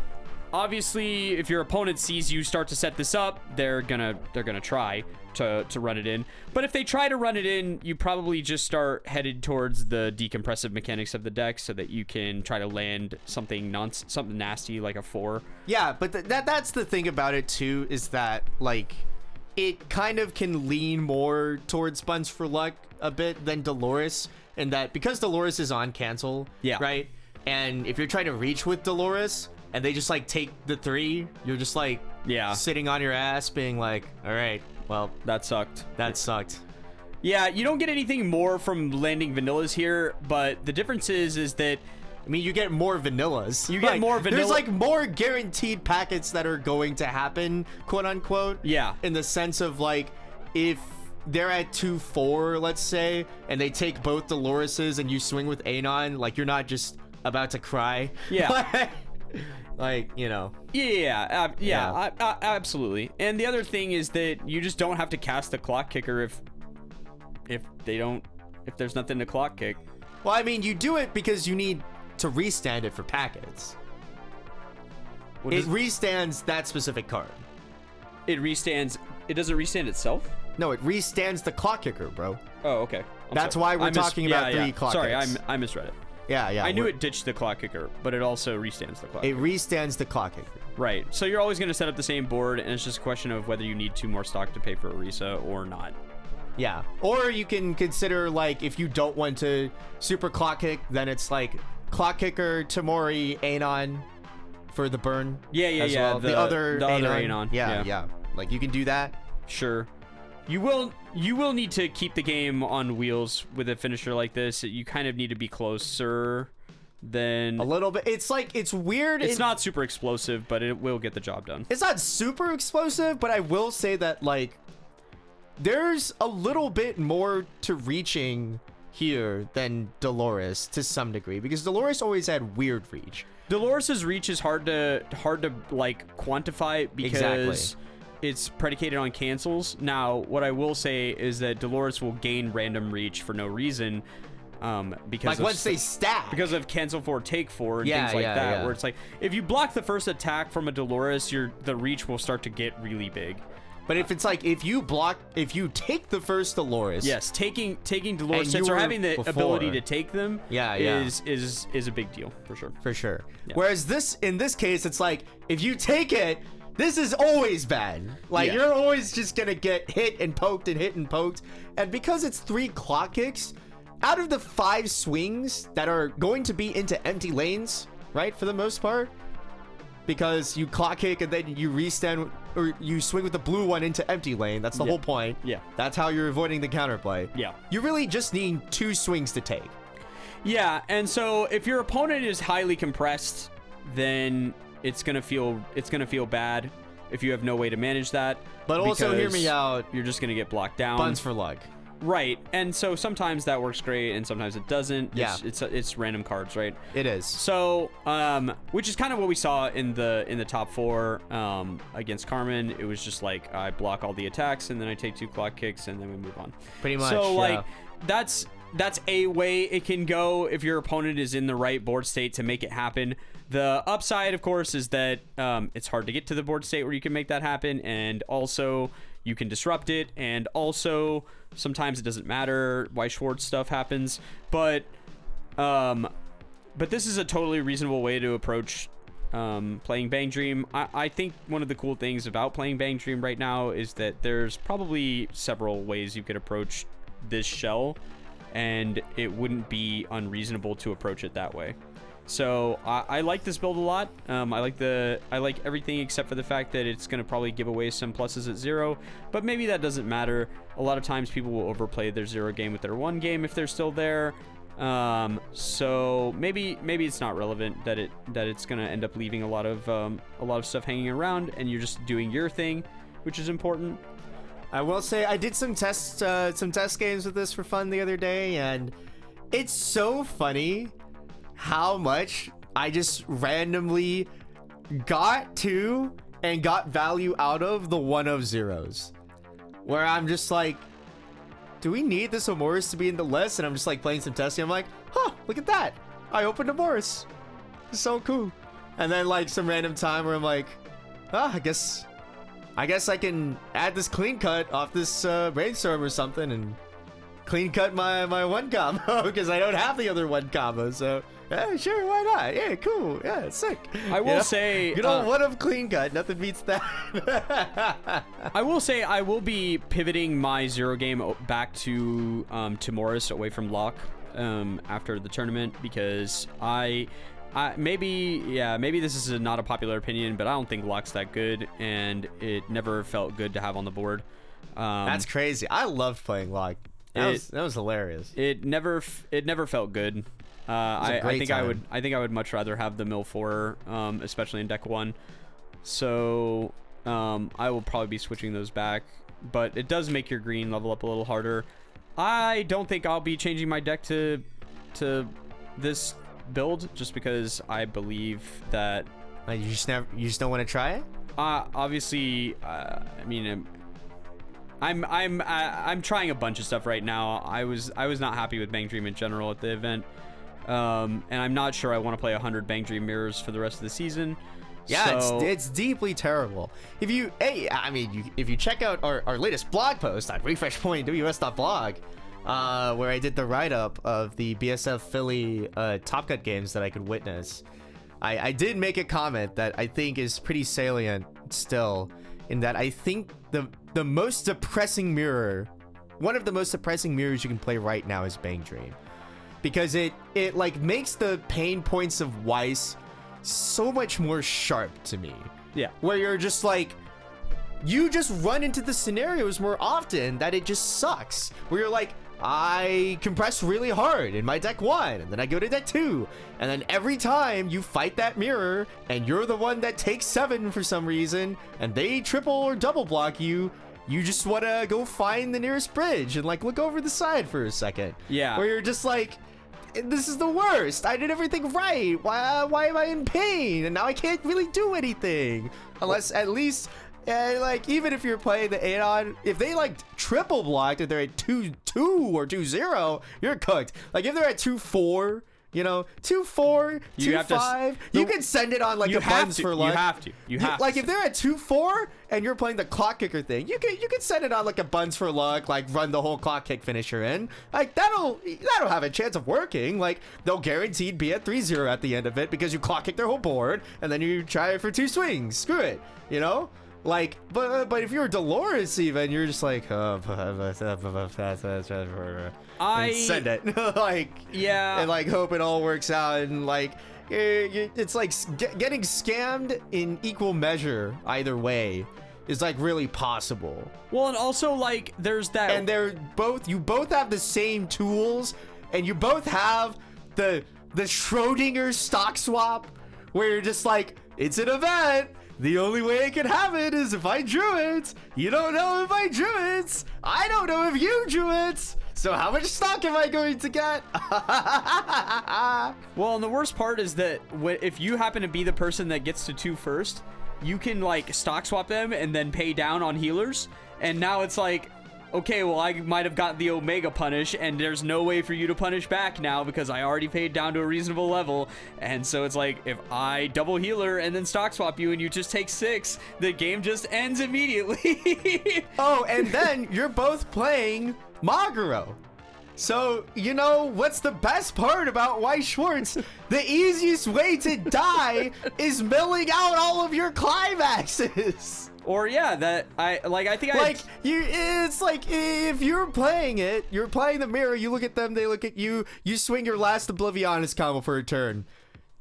Obviously, if your opponent sees you start to set this up, they're gonna try to run it in. But if they try to run it in, you probably just start headed towards the decompressive mechanics of the deck so that you can try to land something nasty like a 4. Yeah, but that's the thing about it too, is that, like, it kind of can lean more towards Buns for Luck a bit than Dolores, and that because Dolores is on cancel, yeah, right? And if you're trying to reach with Dolores and they just, like, take the 3, you're just, like, sitting on your ass being like, all right, well, that sucked. Yeah, you don't get anything more from landing vanillas here, but the difference is that, I mean, you get more vanillas. You get more vanilla. There's, like, more guaranteed packets that are going to happen, quote unquote. Yeah. In the sense of, like, if they're at 2-4, let's say, and they take both Doloreses and you swing with Anon, like, you're not just about to cry. Yeah. Like, you know. Yeah, absolutely. And the other thing is that you just don't have to cast the clock kicker if there's nothing to clock kick. Well, I mean, you do it because you need to restand it for packets. It restands that specific card. It restands. It doesn't restand itself? No, it restands the clock kicker, bro. Oh, okay. That's why we're talking about 3 clock Sorry, kicks. I misread it. Yeah. I knew it ditched the clock kicker, but it also restands the clock kicker. It restands the clock kicker. Right. So you're always going to set up the same board, and it's just a question of whether you need 2 more stock to pay for Orisa or not. Yeah. Or you can consider, like, if you don't want to super clock kick, then it's like clock kicker, Tamori, Anon for the burn. Yeah. Well. The other Anon. Yeah. Like, you can do that. Sure. You will need to keep the game on wheels with a finisher like this. You kind of need to be closer than a little bit. It's like, it's weird. It's not super explosive, but it will get the job done. It's not super explosive, but I will say that, like, there's a little bit more to reaching here than Dolores to some degree, because Dolores always had weird reach. Dolores's reach is hard to like quantify because it's predicated on cancels. Now, what I will say is that Dolores will gain random reach for no reason, because like once they stack, because of cancel 4, take 4, and things like that. Where it's like, if you block the first attack from a Dolores, the reach will start to get really big. But if it's like, if you take the first Dolores, yes, taking Dolores sets or having the ability to take them, is a big deal for sure. Yeah. Whereas in this case, it's like, if you take it, this is always bad. Like, you're always just gonna get hit and poked and hit and poked. And because it's 3 clock kicks, out of the 5 swings that are going to be into empty lanes, right, for the most part, because you clock kick and then you restand, or you swing with the blue one into empty lane. That's the whole point. Yeah. That's how you're avoiding the counterplay. Yeah. You really just need 2 swings to take. Yeah, and so if your opponent is highly compressed, then it's gonna feel bad if you have no way to manage that. But also, hear because me out. You're just gonna get blocked down. Buns for luck. Right, and so sometimes that works great, and sometimes it doesn't. Yeah. It's random cards, right? It is. So, which is kind of what we saw in the top 4 against Carmen. It was just like I block all the attacks, and then I take 2 clock kicks, and then we move on. Pretty much. So, like, yeah. that's a way it can go if your opponent is in the right board state to make it happen. The upside, of course, is that it's hard to get to the board state where you can make that happen, and also you can disrupt it, and also sometimes it doesn't matter. Weiss Schwarz stuff happens, but this is a totally reasonable way to approach playing Bang Dream. I think one of the cool things about playing Bang Dream right now is that there's probably several ways you could approach this shell, and it wouldn't be unreasonable to approach it that way. So I like this build a lot. I like everything except for the fact that it's going to probably give away some pluses at 0, but maybe that doesn't matter. A lot of times people will overplay their 0 game with their 1 game if they're still there. So maybe it's not relevant that it's going to end up leaving a lot of stuff hanging around, and you're just doing your thing, which is important. I will say I did some test games with this for fun the other day, and it's so funny how much I just randomly got to and got value out of the 1 of 0s, where I'm just like, do we need this Amoris to be in the list? And I'm just like playing some testing. I'm like, huh, look at that. I opened Amoris. It's so cool. And then like some random time where I'm like, I guess I can add this clean cut off this brainstorm or something and clean cut my 1 combo because I don't have the other 1 combo. So yeah, sure, why not? Yeah, cool. Yeah, sick. I will say, 1 of clean cut, nothing beats that. I will say I will be pivoting my 0 game back to Morris away from Locke after the tournament, because maybe this is not a popular opinion, but I don't think Locke's that good, and it never felt good to have on the board. That's crazy. I loved playing Locke. That was hilarious. It never felt good. I think time. I would much rather have the Mill 4, especially in deck 1. So I will probably be switching those back, but it does make your green level up a little harder. I don't think I'll be changing my deck to this build, just because I believe that you just don't want to try it. Obviously, I mean, I'm trying a bunch of stuff right now. I was not happy with Bang Dream in general at the event, and I'm not sure I want to play 100 Bang Dream mirrors for the rest of the season. Yeah, so, it's deeply terrible. If you check out our latest blog post on refresh.ws.blog, where I did the write-up of the BSF Philly Top Cut games that I could witness, I did make a comment that I think is pretty salient still, in that I think the most depressing mirror, one of the most depressing mirrors you can play right now is Bang Dream, because it like makes the pain points of Weiss so much more sharp to me. Yeah, where you're just like, you just run into the scenarios more often that it just sucks, where you're like, I compress really hard in my deck 1, and then I go to deck 2, and then every time you fight that mirror and you're the one that takes 7 for some reason, and they triple or double block you just want to go find the nearest bridge and like look over the side for a second. Yeah, where you're just like, this is the worst. I did everything right. Why am I in pain? And now I can't really do anything. Unless at least, like, even if you're playing the 8-on, if they like triple blocked and they're at 2-2 or 2-0, you're cooked. Like if they're at 2-4, 2-4, 2-5, you can send it on like a buns for luck. You have to. Like if they're at 2-4 and you're playing the clock kicker thing, you can send it on like a buns for luck, like run the whole clock kick finisher in. Like that'll have a chance of working. Like they'll guaranteed be at 3-0 at the end of it because you clock kick their whole board and then you try it for 2 swings. Screw it, Like, but if you're Dolores, even you're just like, and send it, like, yeah, and like hope it all works out, and like, it's like getting scammed in equal measure either way is like really possible. Well, and also like there's that, and you both have the same tools, and you both have the Schrodinger stock swap, where you're just like, it's an event. The only way I can have it is if I drew it. You don't know if I drew it. I don't know if you drew it. So how much stock am I going to get? Well, and the worst part is that if you happen to be the person that gets to 2 first, you can like stock swap them and then pay down on healers. And now it's like, okay, well, I might have gotten the Omega punish, and there's no way for you to punish back now because I already paid down to a reasonable level. And so it's like, if I double healer and then stock swap you and you just take 6, the game just ends immediately. Oh, and then you're both playing Maguro. So, you know, what's the best part about Weiss Schwarz? The easiest way to die is milling out all of your climaxes. Or yeah, it's like if you're playing it, you're playing the mirror, you look at them, they look at you, you swing your last Oblivionis combo for a turn.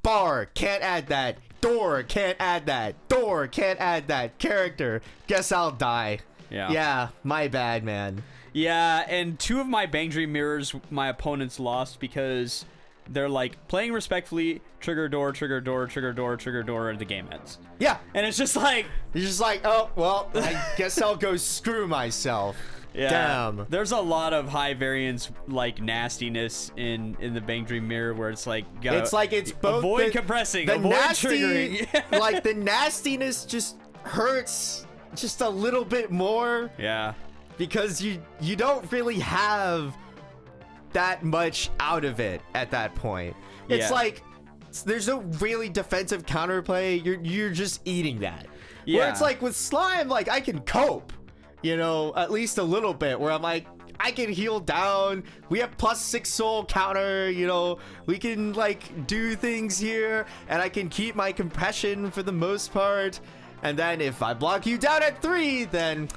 Bar, can't add that. Door, can't add that. Door, can't add that. Character, guess I'll die. Yeah, my bad, man. Yeah, and 2 of my Bang Dream mirrors my opponents lost because they're like playing respectfully, trigger door, trigger door, trigger door, trigger door, and the game ends. Yeah. And it's just like, you're just like, oh, well, I guess I'll go screw myself. Yeah. Damn. There's a lot of high variance like nastiness in the Bang Dream mirror where it's like, it's like it's both avoid compressing, avoid triggering. Like the nastiness just hurts just a little bit more. Yeah. Because you don't really have that much out of it at that point. It's like there's no really defensive counterplay. You're just eating that. Yeah. Where it's like with slime, like I can cope, you know, at least a little bit. Where I'm like, I can heal down. We have +6 soul counter. You know, we can like do things here, and I can keep my compression for the most part. And then if I block you down at 3, then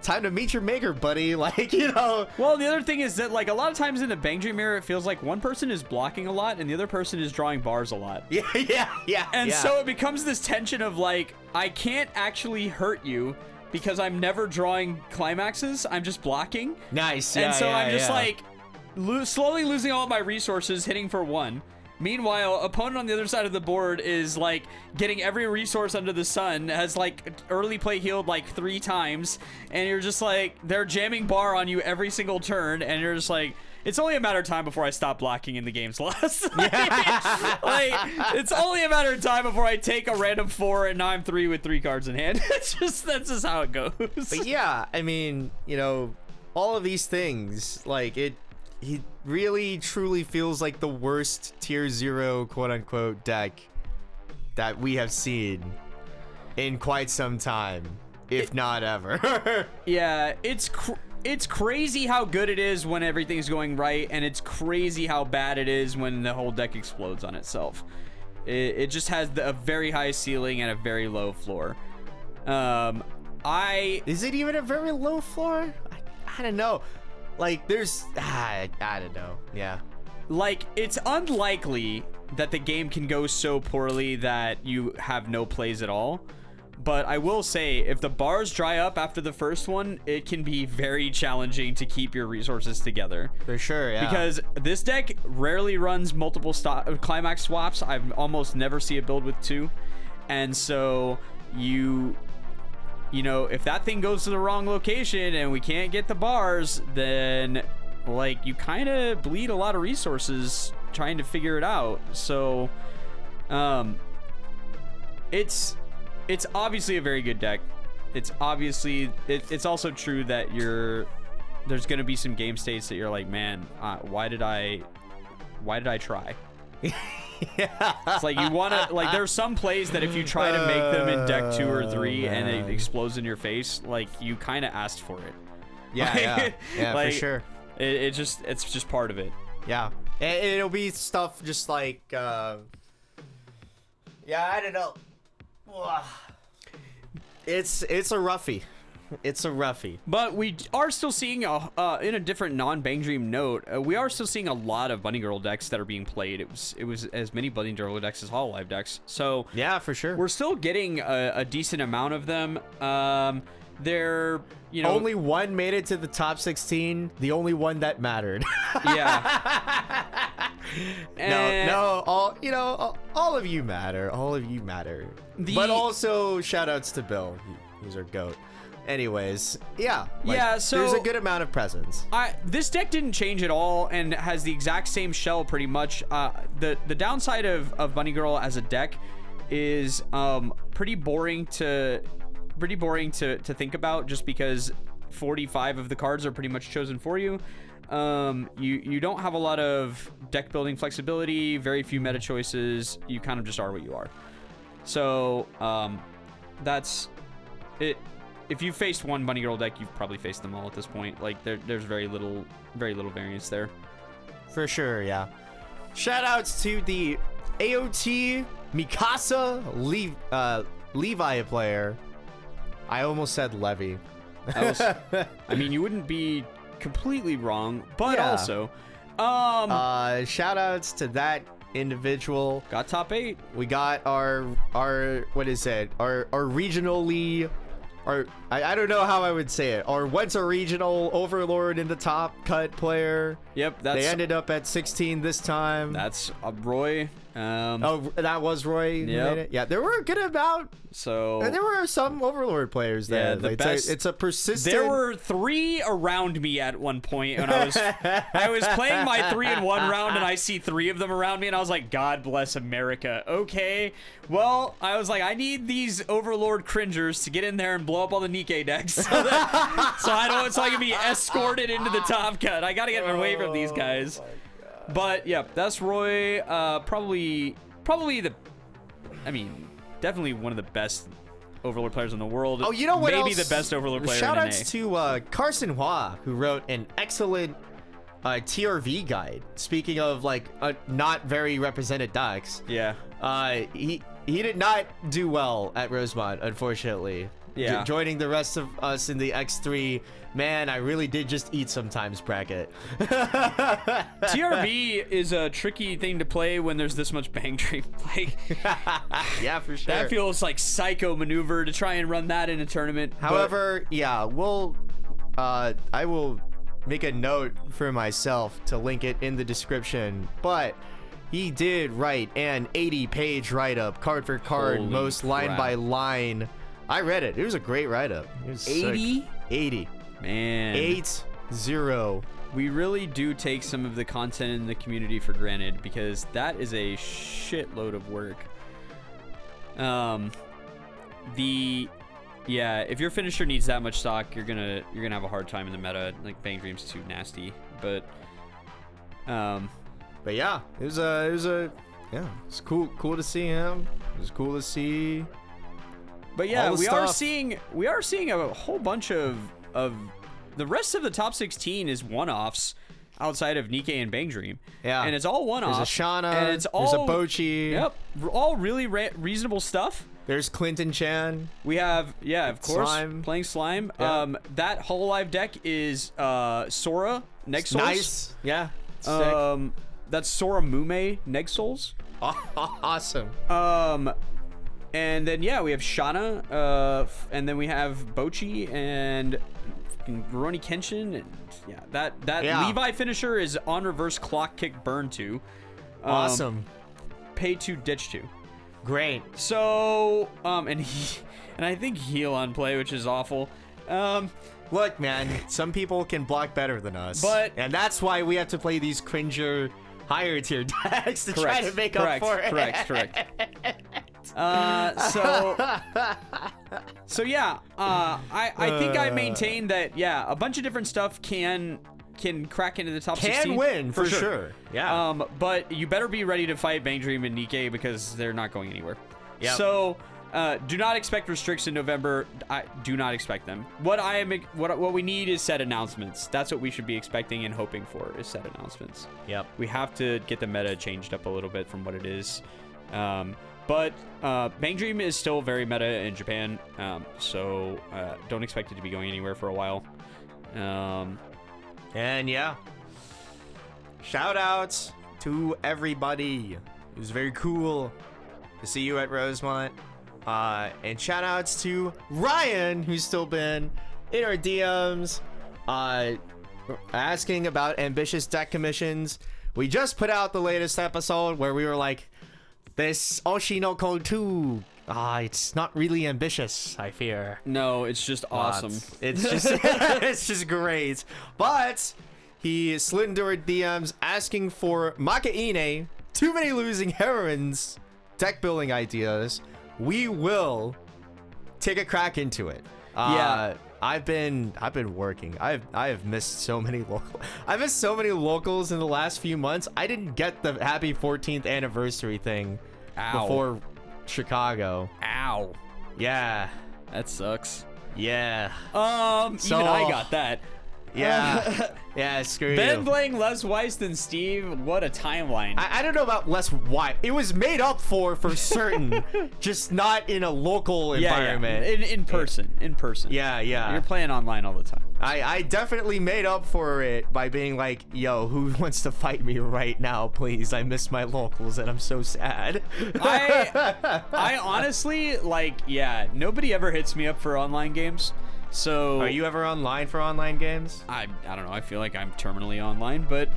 time to meet your maker, buddy. Like, you know. Well, the other thing is that like a lot of times in the Bang Dream mirror, it feels like one person is blocking a lot and the other person is drawing bars a lot. Yeah. And so it becomes this tension of like, I can't actually hurt you because I'm never drawing climaxes. I'm just blocking. Nice. And so I'm just like slowly losing all of my resources, hitting for 1. Meanwhile, opponent on the other side of the board is like getting every resource under the sun, has like early play healed like 3 times, and you're just like, they're jamming bar on you every single turn, and you're just like, it's only a matter of time before I stop blocking in the game's lost. like, it's only a matter of time before I take a random 4 and now I'm 3 with 3 cards in hand. That's just how it goes. But yeah, I mean, you know, all of these things, like he really truly feels like the worst tier 0 quote-unquote deck that we have seen in quite some time, if not ever. Yeah, it's crazy how good it is when everything's going right, and it's crazy how bad it is when the whole deck explodes on itself. It just has a very high ceiling and a very low floor. Is it even a very low floor? I don't know. Like, there's... I don't know. Yeah. Like, it's unlikely that the game can go so poorly that you have no plays at all. But I will say, if the bars dry up after the first one, it can be very challenging to keep your resources together. For sure, yeah. Because this deck rarely runs multiple climax swaps. I almost never see a build with 2. And so you know, if that thing goes to the wrong location and we can't get the bars, then like you kind of bleed a lot of resources trying to figure it out. So it's obviously a very good deck. It's obviously it's also true that there's going to be some game states that you're like, man, why did I try? Yeah. It's like you want to, like, there's some plays that if you try to make them in deck 2 or 3 and it explodes in your face, like you kind of asked for it. Yeah, yeah, like, for sure. It's just part of it. Yeah, it'll be stuff just like, yeah, I don't know. It's a roughie. It's a roughie. But we are still seeing, in a different non-Bang Dream note, we are still seeing a lot of Bunny Girl decks that are being played. It was as many Bunny Girl decks as Hololive decks. So yeah, for sure. We're still getting a decent amount of them. They're, you know, only one made it to the top 16. The only one that mattered. Yeah. No, all of you matter. All of you matter. But also, shout outs to Bill. He's our goat. Anyways, yeah. So there's a good amount of presence. This deck didn't change at all and has the exact same shell pretty much. The downside of Bunny Girl as a deck is pretty boring to think about, just because 45 of the cards are pretty much chosen for you. You don't have a lot of deck building flexibility, very few meta choices. You kind of just are what you are. So that's it. If you faced one Bunny Girl deck, you've probably faced them all at this point. Like there's very little variance there. For sure, yeah. Shout outs to the AOT Mikasa Levi player. I almost said Levy. I mean, you wouldn't be completely wrong, but Yeah. also shout outs to that individual. got top 8. We got our what is it? Our regionally, I don't know how I would say it. Our once a regional overlord in the top cut player. Yep, They ended up at 16 this time. that's Roy. That was Roy. Who Yep. made it? Yeah, there were a good amount. So And there were some overlord players there. Yeah, the best. It's a persistent. there were 3 around me at one point when I was playing my 3-in-1 round, and I see 3 of them around me, and I was like, God bless America. Okay, well, I was like, I need these overlord cringers to get in there and blow up all the Nikkei decks, so I can be escorted into the top cut. I gotta get away from these guys. But yeah, that's Roy. Probably definitely one of the best overlord players in the world. Oh, you know what Maybe else? the best overlord player Shout in NA. outs to Carson Hua, who wrote an excellent TRV guide. Speaking of not very represented decks, Yeah. he did not do well at Rosemont, unfortunately. Yeah. Joining the rest of us in the X3, man, I really did just eat sometimes bracket. TRV is a tricky thing to play when there's this much bang dream. Like, Yeah, for sure. that feels like psycho maneuver to try and run that in a tournament. However, yeah, I will make a note for myself to link it in the description, but he did write an 80-page write-up, card for card, Holy most line crap. by line. I read it. It was a great write-up. It was sick. 80? 80. Man, 8-0. we really do take some of the content in the community for granted, because that is a shitload of work. If your finisher needs that much stock, you're gonna have a hard time in the meta. Like, Bang Dream's too nasty. But yeah, it was it's cool to see him. It was cool to see. But yeah, all the we are stuff. seeing a whole bunch of the rest of the top 16 is one-offs outside of Nikkei and Bang Dream. Yeah. And it's all one-offs. There's a Shauna, and it's there's a all Bochi. Yep. All really reasonable stuff. There's Clinton Chan. We have, of course, Slime. playing Slime. Yeah. That Hololive deck is Sora Nexals. Nice. Yeah. Sick. That's Sora Mume Nexals. Awesome. And then we have Shauna, and then we have Bochi and Rurouni Kenshin, and that Levi finisher is on reverse clock kick burn 2. Awesome. Pay 2 ditch 2. Great. So and I think heal on play, which is awful. Look, man, some people can block better than us, and that's why we have to play these cringer higher tier decks to try to make up for it. Correct. I think I maintain that a bunch of different stuff can crack into the top 16. Can win for sure. Yeah. But you better be ready to fight Bang Dream and Nikkei, because they're not going anywhere. Yep. So do not expect restricts in November. I do not expect them. What we need is set announcements. That's what we should be expecting and hoping for, is set announcements. Yep. We have to get the meta changed up a little bit from what it is. But Bang Dream is still very meta in Japan, so don't expect it to be going anywhere for a while. And shout outs to everybody. It was very cool to see you at Rosemont. And shout outs to Ryan, who's still been in our DMs asking about ambitious deck commissions. We just put out the latest episode where we were like, this Oshinoko 2, it's not really ambitious, I fear. No, it's just awesome. It's just it's just great. But he slid into our DMs asking for Makaine, too many losing heroines, deck building ideas. We will take a crack into it. Yeah. I've been working. I have missed so many locals in the last few months. I didn't get the happy 14th anniversary thing before Chicago. Ow. Yeah. That sucks. Yeah. Even I got that. Yeah. Yeah, screw Ben you. playing less Weiss than Steve. What a timeline. I don't know about less Weiss. It was made up for certain, just not in a local environment. Yeah. In person. In person. Yeah. You're playing online all the time. I definitely made up for it by being like, yo, who wants to fight me right now, please? I miss my locals and I'm so sad. I honestly, nobody ever hits me up for online games. So Are you ever online for online games? I don't know. I feel like I'm terminally online, but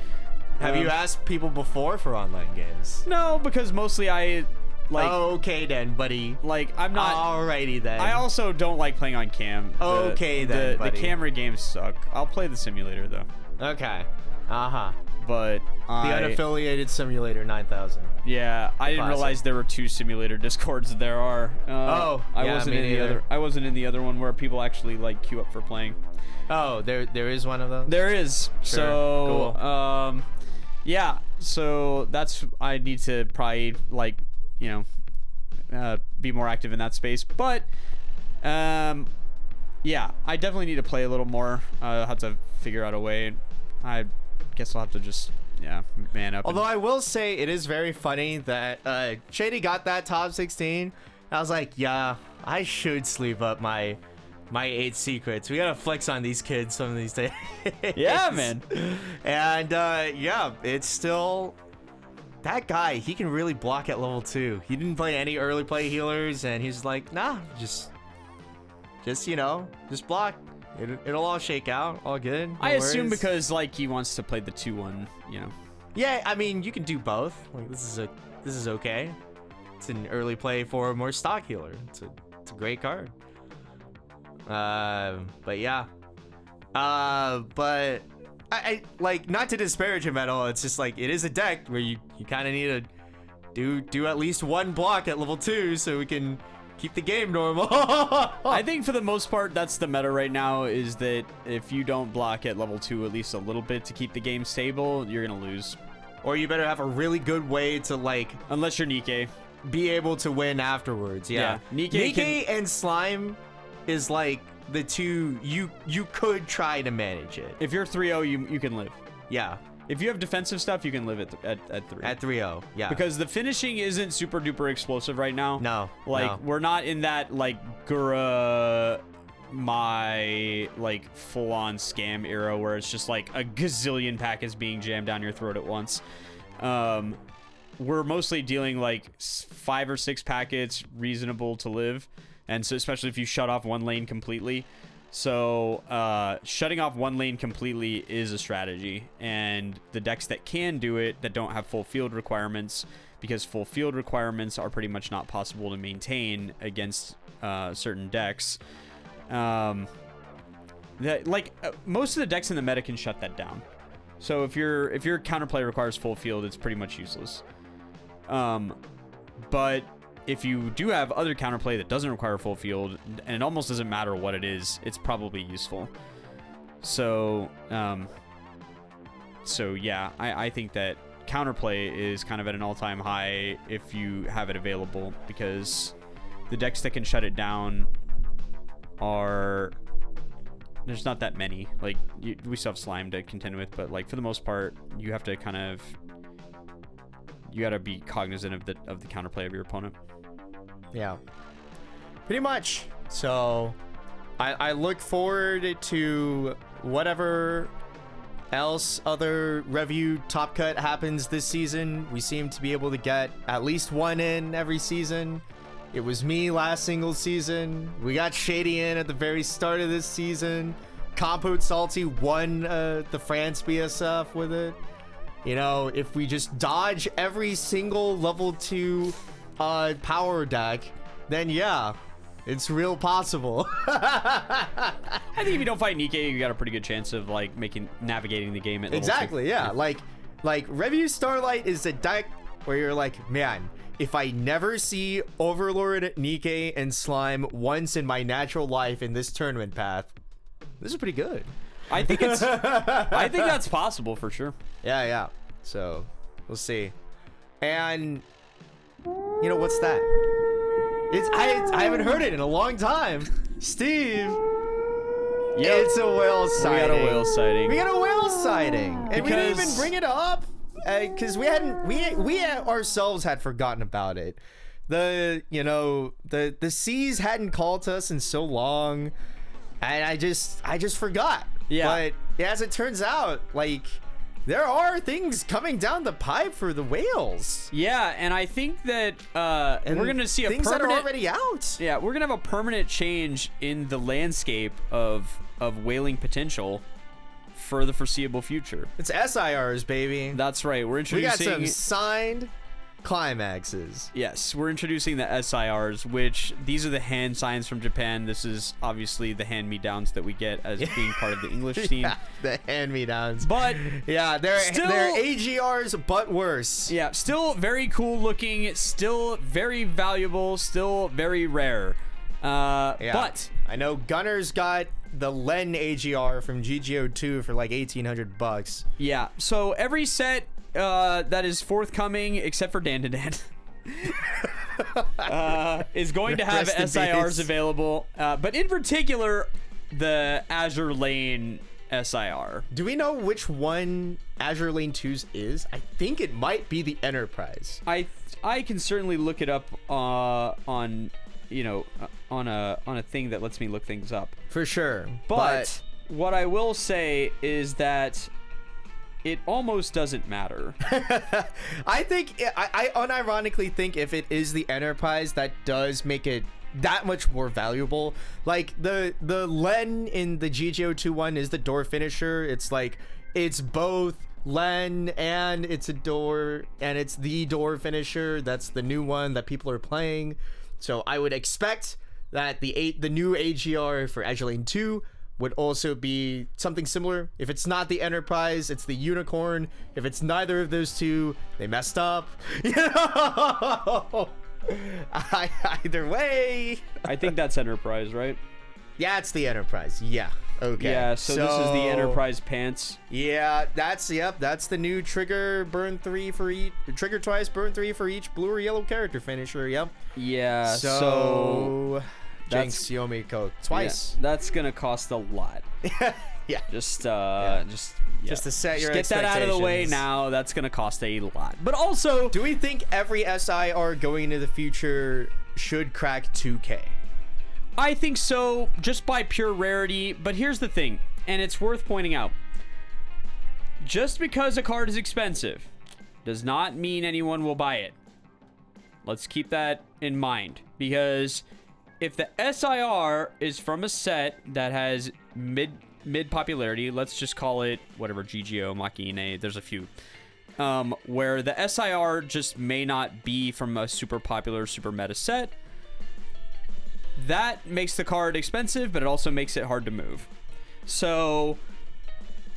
Have you asked people before for online games? No, because mostly I okay then, buddy. I'm not. Alrighty then. I also don't like playing on cam. Okay then, buddy. The camera games suck. I'll play the simulator though. Okay. But The unaffiliated simulator 9000. Yeah, I didn't Classic. realize there were 2 simulator discords. There are. I wasn't in the other. I wasn't in the other one where people actually queue up for playing. Oh, there is one of those. There is. Sure. So, Cool. yeah. So that's I need to probably be more active in that space. But, yeah, I definitely need to play a little more. I'll have to figure out a way. I guess I'll have to just man up. Although I will say it is very funny that Shady got that top 16. I was like, yeah, I should sleeve up my 8 secrets. We gotta flex on these kids some of these days. Yeah, man. And it's still that guy. He can really block at level 2. He didn't play any early play healers, and he's like, nah, just block. It'll all shake out, all good. No I assume worries. because he wants to play the 2-1, Yeah, I mean, you can do both. This is okay. It's an early play for a more stock healer. It's a great card. But yeah. But I not to disparage him at all. It's just it is a deck where you kind of need to do at least one block at level 2 so we can keep the game normal. I think for the most part, that's the meta right now, is that if you don't block at level 2 at least a little bit to keep the game stable, you're going to lose. Or you better have a really good way to Unless you're Nikke. be able to win afterwards. Yeah. Nikke and Slime is the two you could try to manage it. If you're 3-0, you can live. Yeah. If you have defensive stuff, you can live at 3. At 3-0, yeah. Because the finishing isn't super duper explosive right now. No. We're not in that Gura full on scam era where it's just a gazillion packets being jammed down your throat at once. We're mostly dealing 5 or 6 packets reasonable to live, and so especially if you shut off one lane completely. So shutting off one lane completely is a strategy, and the decks that can do it, that don't have full field requirements, because full field requirements are pretty much not possible to maintain against certain decks. Most of the decks in the meta can shut that down. So if your counterplay requires full field, it's pretty much useless. But if you do have other counterplay that doesn't require full field, and it almost doesn't matter what it is, it's probably useful. So, yeah, I think that counterplay is kind of at an all-time high if you have it available, because the decks that can shut it down there's not that many. We still have Slime to contend with, but for the most part, you have to you gotta be cognizant of the counterplay of your opponent. Yeah, pretty much. So I look forward to whatever else other review top cut happens this season. We seem to be able to get at least one in every season. It was me last single season. We got Shady in at the very start of this season. Compote Salty won the France BSF with it. You know, if we just dodge every single level 2 power deck, then yeah, it's real possible. I think if you don't fight Nikkei, you got a pretty good chance of like navigating the game at level Exactly, 2. yeah. Like Review Starlight is a deck where you're like, man, if I never see Overlord, Nikkei, and Slime once in my natural life in this tournament path, this is pretty good. I think that's possible for sure. Yeah. So we'll see. And you know what's that? I haven't heard it in a long time. Steve. Yep. It's a whale sighting. We got a whale sighting. We got a whale sighting. And we didn't even Because- bring it up because we ourselves had forgotten about it. The seas hadn't called to us in so long, and I just forgot. Yeah. But as it turns out, like, there are things coming down the pipe for the whales. Yeah, and I think that And we're gonna see a things permanent. that are already out. Yeah, we're gonna have a permanent change in the landscape of whaling potential for the foreseeable future. It's SIRs, baby. That's right. We're We got introducing. some signed climaxes. Yes, we're introducing the SIRs, which these are the hand signs from Japan. This is obviously the hand-me-downs that we get as being part of the English team. Yeah, the hand-me-downs. But yeah, they're still- AGRs, but worse. yeah, still very cool looking, still very valuable, still very rare. Yeah. But I know Gunner's got the Len AGR from GGO2 for like $1,800. yeah, so every set that is forthcoming, except for Dan to Dan, is going to have Rest in SIRs peace. available. But in particular, the Azure Lane SIR. Do we know which one Azure Lane 2's is? I think it might be the Enterprise. I can certainly look it up on a thing that lets me look things up. For sure. But what I will say is that it almost doesn't matter. I think I unironically think if it is the Enterprise, that does make it that much more valuable. Like the Len in the GGO2 one is the door finisher. It's like it's both Len and it's a door, and it's the door finisher. That's the new one that people are playing. So I would expect that the new AGR for Azure Lane 2 would also be something similar. If it's not the Enterprise, it's the Unicorn. If it's neither of those two, they messed up. You know? Either way. I think that's Enterprise, right? Yeah, it's the Enterprise. Yeah. Okay. Yeah, so this is the Enterprise pants. Yeah, that's the new trigger burn 3 for each, trigger twice, burn 3 for each blue or yellow character finisher. Yep. Yeah, So that's- Jinx Yomiko twice. yeah, that's gonna cost a lot. Yeah. Just Just to set your get that out of the way expectations. now. That's gonna cost a lot. But also, Do we think every SIR going into the future should crack 2K? I think so, just by pure rarity. But here's the thing, and it's worth pointing out. Just because a card is expensive does not mean anyone will buy it. Let's keep that in mind, because if the SIR is from a set that has mid popularity, let's just call it whatever, GGO, Machine, there's a few, where the SIR just may not be from a super popular, super meta set, that makes the card expensive, but it also makes it hard to move. So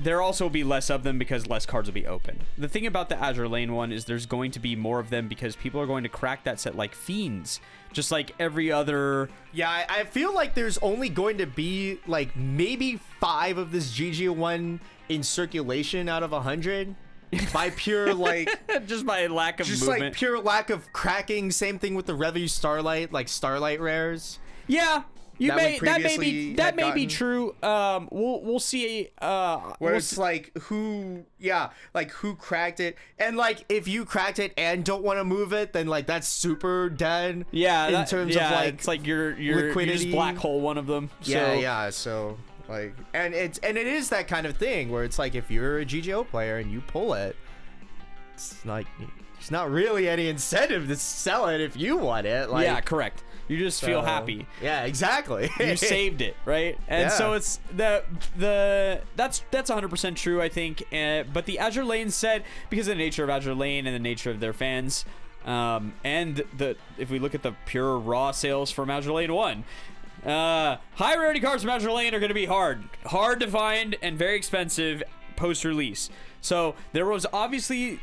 there also will be less of them because less cards will be opened. The thing about the Azure Lane one is there's going to be more of them because people are going to crack that set like fiends, just like every other. Yeah, I feel like there's only going to be like maybe 5 of this GG1 in circulation out of 100 by pure like just by lack of just movement. like pure lack of cracking. Same thing with the Revue Starlight, like Starlight rares. Yeah, you That we may that may be previously that had may be gotten. true. We'll see. Where We'll it's like who cracked it, and like if you cracked it and don't want to move it, then like that's super dead. yeah, in terms of like it's like you're you just liquidity. black hole one of them. So, So like, and it is that kind of thing where it's like if you're a GGO player and you pull it, it's like there's not really any incentive to sell it if you want it. Like, yeah, correct. You just feel happy. Yeah, exactly. You saved it, right? And so it's that's 100% true, I think. But the Azure Lane set, because of the nature of Azure Lane and the nature of their fans, and if we look at the pure raw sales from Azure Lane 1, high rarity cards from Azure Lane are going to be hard to find and very expensive post-release. So there's always the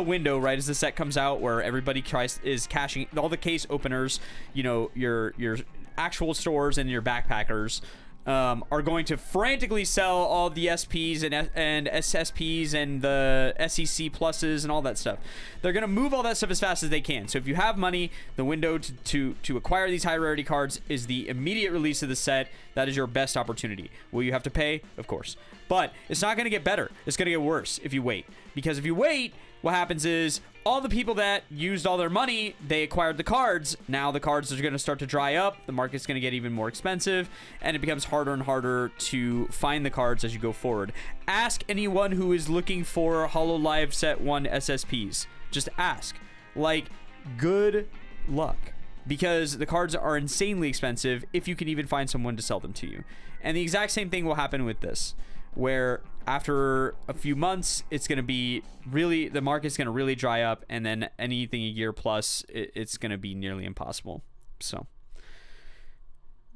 window, right, as the set comes out, where everybody is cashing all the case openers, your actual stores and your backpackers are going to frantically sell all the SPs and SSPs and the SEC pluses and all that stuff. They're going to move all that stuff as fast as they can. So if you have money, the window to acquire these high rarity cards is the immediate release of the set. That is your best opportunity. Will you have to pay? Of course. But it's not going to get better. It's going to get worse if you wait. Because if you wait, what happens is all the people that used all their money, they acquired the cards. Now the cards are going to start to dry up. The market's going to get even more expensive. And it becomes harder and harder to find the cards as you go forward. Ask anyone who is looking for HoloLive Set 1 SSPs. Just ask. Good luck. Because the cards are insanely expensive if you can even find someone to sell them to you. And the exact same thing will happen with this, where after a few months, it's going to be the market's going to really dry up, and then anything a year plus, it's going to be nearly impossible. So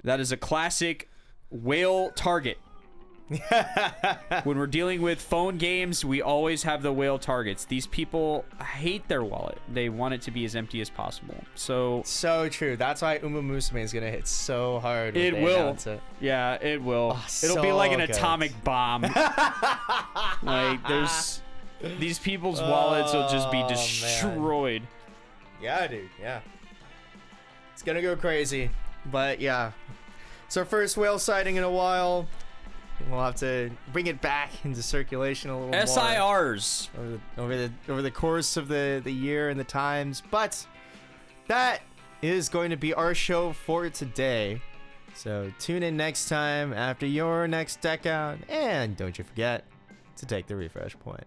that is a classic whale target. When we're dealing with phone games, we always have the whale targets. These people hate their wallet. They want it to be as empty as possible. So true. That's why Uma Musume is gonna hit so hard. It will. Yeah, it will. It'll be like an atomic bomb. There's these people's wallets will just be destroyed. Man. Yeah, dude. Yeah. It's gonna go crazy. But yeah, it's our first whale sighting in a while. We'll have to bring it back into circulation a little more. SIRs over the course of the year and the times. But that is going to be our show for today. So tune in next time after your next deck out. And don't you forget to take the refresh point.